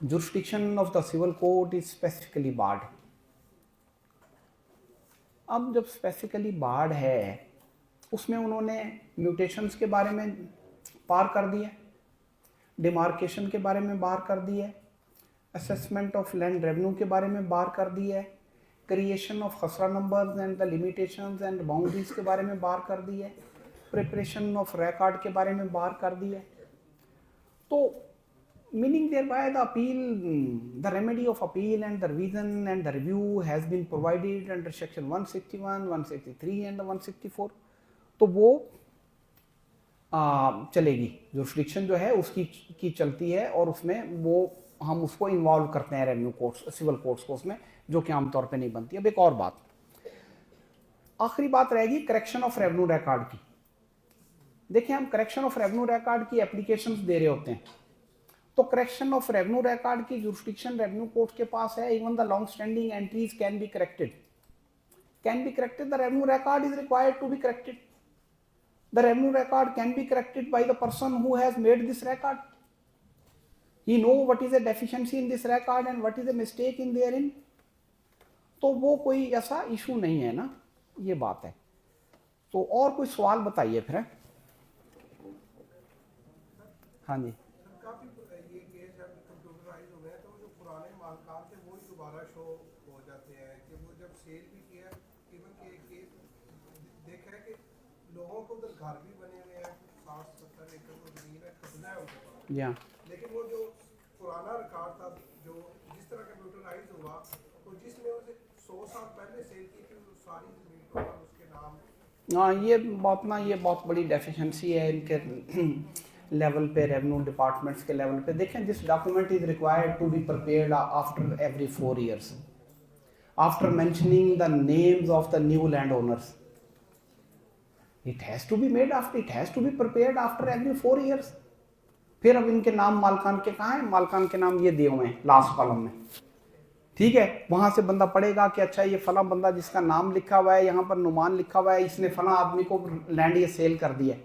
jurisdiction of the civil court is specifically barred। अब जब स्पेसिफिकली बार्ड है, उसमें उन्होंने म्यूटेशंस के बारे में पार कर दिया, डिमार्केशन के बारे में बार कर दिया, असेसमेंट ऑफ लैंड रेवेन्यू के बारे में बार कर दिया, क्रिएशन ऑफ खसरा numbers and the limitations and boundaries के बारे में बार कर दिया, प्रिपरेशन ऑफ रिकॉर्ड के बारे में बार कर दिया। तो meaning thereby the appeal, the remedy of appeal and the revision and the review has been provided under section 161, 163 and the 164। तो वो चलेगी, जुरिस्डिक्शन जो है उसकी की चलती है, और उसमें वो हम उसको इन्वॉल्व करते हैं रेवेन्यू कोर्ट्स, सिविल कोर्ट्स को उसमें, जो कि आमतौर पे नहीं बनती। अब एक और बात, आखिरी बात रहेगी करेक्शन ऑफ रेवेन्यू रिकॉर्ड की। देखिए हम करेक्शन ऑफ रेवेन्यू रिकॉर्ड की एप्लीकेशंस दे रहे होते हैं, तो करेक्शन ऑफ रेवेन्यू रिकॉर्ड की जुरिस्डिक्शन रेवेन्यू कोर्ट के पास है। Even the long standing entries can be corrected, the revenue record is required to be corrected. The revenue record can be corrected by the person who has made this record. He know what is a deficiency in this record and what is a mistake in there in. तो वो कोई ऐसा issue नहीं है ना, ये बात है। तो और कोई सवाल बताइए फिर। हाँ जी, काफी ये केस जब कंप्यूटराइज हो गया तो जो पुराने मालकान थे वो ही दोबारा शो हो जाते हैं कि वो जब सेल भी किया, इवन के केस देखा है कि लोगों को उधर घर भी बने हुए हैं, 60-70 एकड़ को जमीन है, कब्जा है उनके पास, लेकिन वो जो पुराना रिकॉर्ड था जो जिस तरह कंप्यूटराइज हुआ, तो जिसने उसे 100 साल पहले सेल की थी वो सारी जमीन टोटल उसके नाम। हाँ, ये बहुत बड़ी डेफिशिएंसी है इनके लेवल पे, रेवेन्यू डिपार्टमेंट्स के लेवल पे। देखें this document is required to be prepared after every 4 years, after mentioning the names of the new land owners. It has to be made after, it has to be prepared after every 4 years। फिर अब इनके नाम मालकान के कहाँ हैं? मालकान के नाम ये दिए हुए हैं लास्ट कॉलम में, ठीक है। वहां से बंदा पढ़ेगा कि अच्छा ये फला बंदा जिसका नाम लिखा हुआ है, यहाँ पर नुमान लिखा हुआ है, इसने फला आदमी को लैंड ये सेल कर दिया,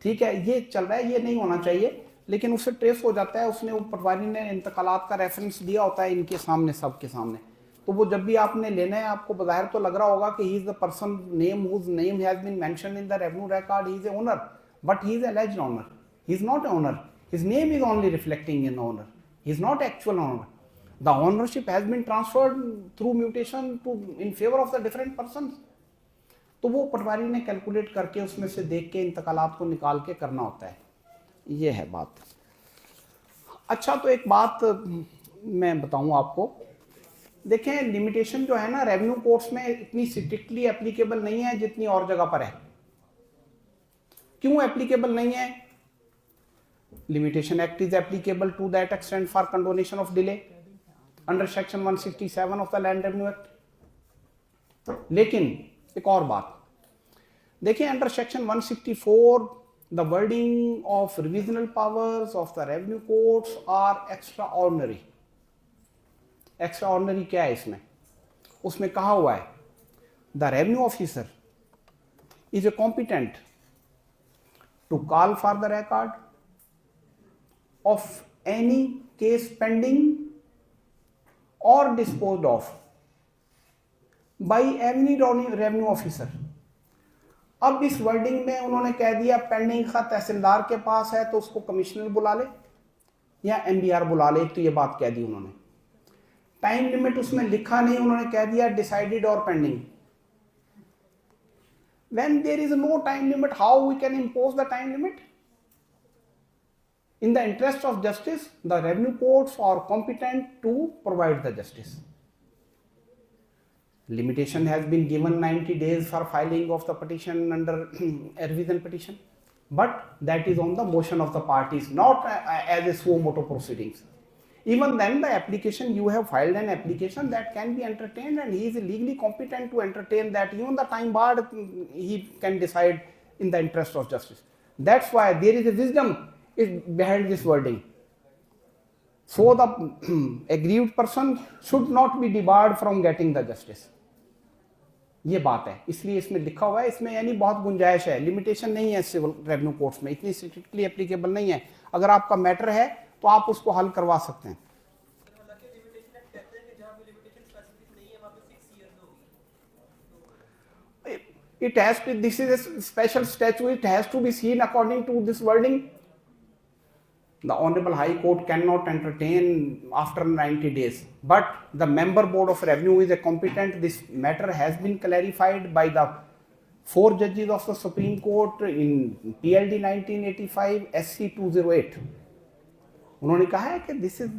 ठीक है। ये चल रहा है, ये नहीं होना चाहिए, लेकिन उससे ट्रेस हो जाता है। उसने वो पटवारी ने इंतकालात का रेफरेंस दिया होता है इनके सामने, सबके सामने। तो वो जब भी आपने लेना है, आपको बाहर तो लग रहा होगा कि he is the person name whose name has been mentioned in the revenue record, he is a owner, but he is alleged owner, he is not owner, his name is only reflecting in owner, he is not actual owner. The ownership has been transferred through mutation to in favor of the different persons। तो वो पटवारी ने calculate करके उसमें से देख के इंतकालात को निकाल के करना होता है, ये है बात। अच्छा, तो एक बात मैं बताऊं आपको, देखें लिमिटेशन जो है ना रेवेन्यू कोर्ट्स में इतनी स्ट्रिक्टली एप्लीकेबल नहीं है जितनी और जगह पर है। क्यों एप्लीकेबल नहीं है? Limitation act is applicable to that extent for condonation of delay under section 167 of the land revenue act. लेकिन एक और बात देखिए, under section 164 the wording of revisional powers of the revenue courts are extraordinary. Extraordinary क्या है इसमें? उसमें कहा हुआ है the revenue officer is a competent to call for the record of any case pending or disposed of by any revenue officer। अब इस wording में उन्होंने कह दिया पेंडिंग खत तहसीलदार के पास है तो उसको कमिश्नर बुला ले या एमबीआर बुला ले, तो ये बात कह दी उन्होंने। टाइम लिमिट उसमें लिखा नहीं, उन्होंने कह दिया डिसाइडेड और pending. When there is no time limit, how we can impose the time limit? In the interest of justice, the revenue courts are competent to provide the justice. Limitation has been given 90 days for filing of the petition under a revision petition, but that is on the motion of the parties, not as a suo motu proceedings. Even then, the application, you have filed an application that can be entertained, and he is legally competent to entertain that. Even the time barred, he can decide in the interest of justice. That's why there is a wisdom is behind this wording. So the aggrieved person should not be debarred from getting the justice। ये बात है, इसलिए इसमें लिखा हुआ है। इसमें यानी बहुत गुंजाइश है, लिमिटेशन नहीं है सिविल रेवेन्यू कोर्ट्स में, इतनी स्ट्रिक्टली एप्लीकेबल नहीं है। अगर आपका मैटर है तो आप उसको हल करवा सकते हैं। हालांकि लिमिटेशन एक्ट कहते हैं कि जहां पे लिमिटेशन स्पेसिफिक नहीं है वहां पे 6 इयर्स होगी। It has to, this is a special statute, it has to be seen according to this wording। The Honorable High Court cannot entertain after 90 days, but the member board of revenue is a competent. This matter has been clarified by the 4 judges of the Supreme Court in PLD 1985 SC 208। उन्होंने कहा है कि this is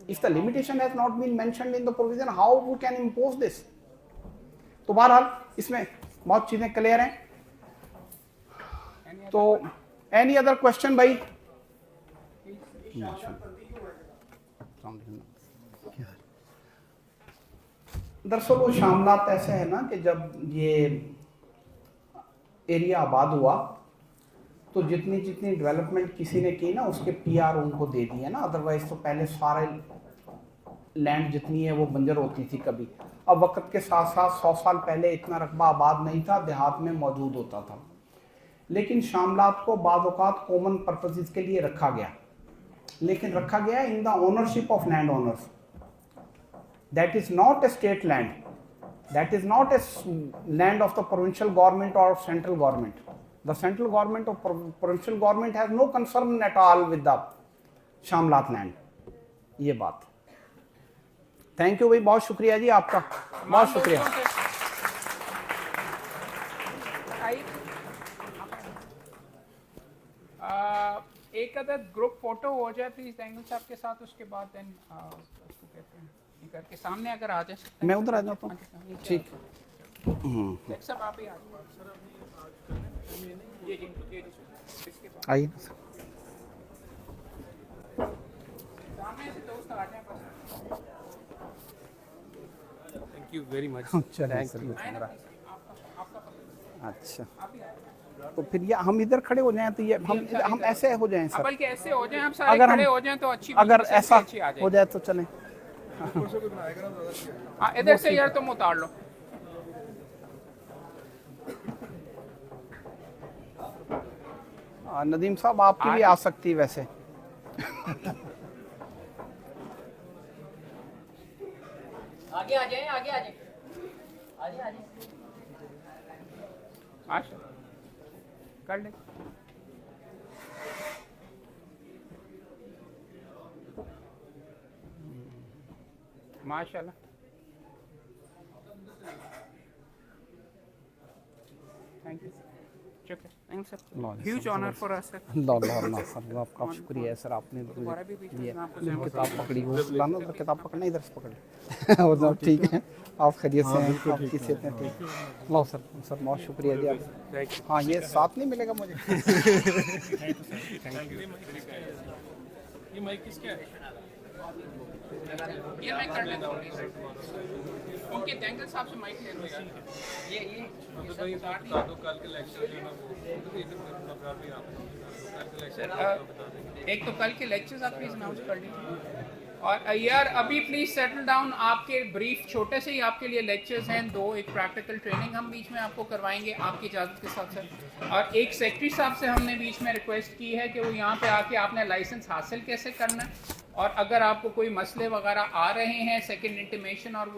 if the limitation has not been mentioned in the provision, how we can impose this? तो बहरहाल इसमें बहुत चीजें clear हैं। तो एनी अदर क्वेश्चन भाई? दरअसल वो शामलात ऐसे है ना कि जब ये एरिया आबाद हुआ तो जितनी जितनी डेवलपमेंट किसी ने की ना उसके पीआर उनको दे दिए ना, अदरवाइज तो पहले सारे लैंड जितनी है वो बंजर होती थी कभी। अब वक्त के साथ साथ 100 साल पहले इतना रकबा आबाद नहीं था, देहात में मौजूद होता था। लेकिन शामलात को बाद औकात कॉमन पर्पसेस के लिए रखा गया, लेकिन रखा गया in the ownership of land owners. That is not a state land, that is not a land of the provincial government और central government. The central government और provincial government has no concern at all with the shamlat land. ये बात। Thank you भाई, बहुत शुक्रिया जी आपका, बहुत शुक्रिया। एक अदर ग्रुप फोटो हो जाए प्लीज एंगल साहब के साथ, उसके बाद देन उसको कहते हैं ये करके सामने अगर आ जाए। मैं उधर आ जाता हूँ, ठीक। सब आप ही आ जाओ। आइए सामने से दोस्त आ जाए बस। Thank you very much. चलिए सर। आए ना please। अच्छा, तो फिर ये हम इधर खड़े हो जाएं तो ये हम ऐसे हो जाएं अब सर, बल्कि ऐसे हो जाए हम सारे अगर खड़े हम हो जाएं तो अच्छी अगर बिल्कुल ऐसा अच्छी आ हो जाएगी। जाए तो चलें। हाँ इधर से यार तुम उतार लो। नदीम साहब आपकी भी आ सकती है वैसे। आगे आ जाए, आगे आ जाए, आगे आ जाए। माशा कर ले। माशाल्लाह। थैंक यू, शुक्रिया sir, huge honour for us sir. अल्लाह सर, आपका शुक्रिया है सर, आपने दोबारा भी बीच में दिया। मैं आपको किताब पकड़ी हो लाना, तो किताब पकड़ना, इधर से पकड़ वो सब ठीक है। आप खैरियत से हैं, आप किसी से ठीक। लो सर, सर बहुत शुक्रिया जी आप। हाँ ये साथ नहीं मिलेगा मुझे। ये माइक किसका है? ये मैं कर लेता हूँ। ओके थैंक यू साहब से माइक ले लो यार। ये भाई बता दो कल के लेक्चर जो है ना वो एक तो कल के लेक्चर्स आप प्लीज अनाउंस कर लीजिए। और यार अभी प्लीज सेटल डाउन, आपके ब्रीफ छोटे से ही आपके लिए लेक्चर्स हैं दो, एक प्रैक्टिकल ट्रेनिंग हम बीच में आपको करवाएंगे आपकी इजाज़त के साथ सर, और एक सेक्रेटरी साहब से हमने बीच में रिक्वेस्ट की है कि वो यहाँ पे आके आपने लाइसेंस हासिल कैसे करना है, और अगर आपको कोई मसले वगैरह आ रहे हैं सेकंड इंटीमेशन और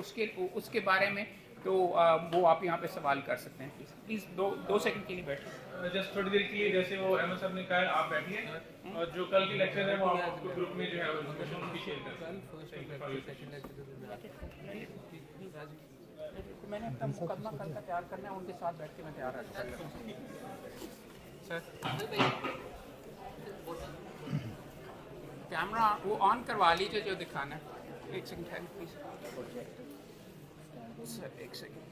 उसके बारे में तो वो आप यहाँ पे सवाल कर सकते हैं। प्लीज़ दो सेकंड के लिए बैठिए। जस्ट थोड़ी देर के लिए, जैसे वो अहमद साहब ने कहा है, आप बैठिए और जो कल की लेक्चर है वो आप आपको ग्रुप में जो है वो डिस्कशन भी शेयर करें। मैंने अपना मुकदमा कल का तैयार करना है, उनके साथ बैठ के मैं तैयार रखूँगा सर। कैमरा वो ऑन करवा लीजिए जो दिखाना है। एक सेकंड प्लीज सर, एक सेकंड।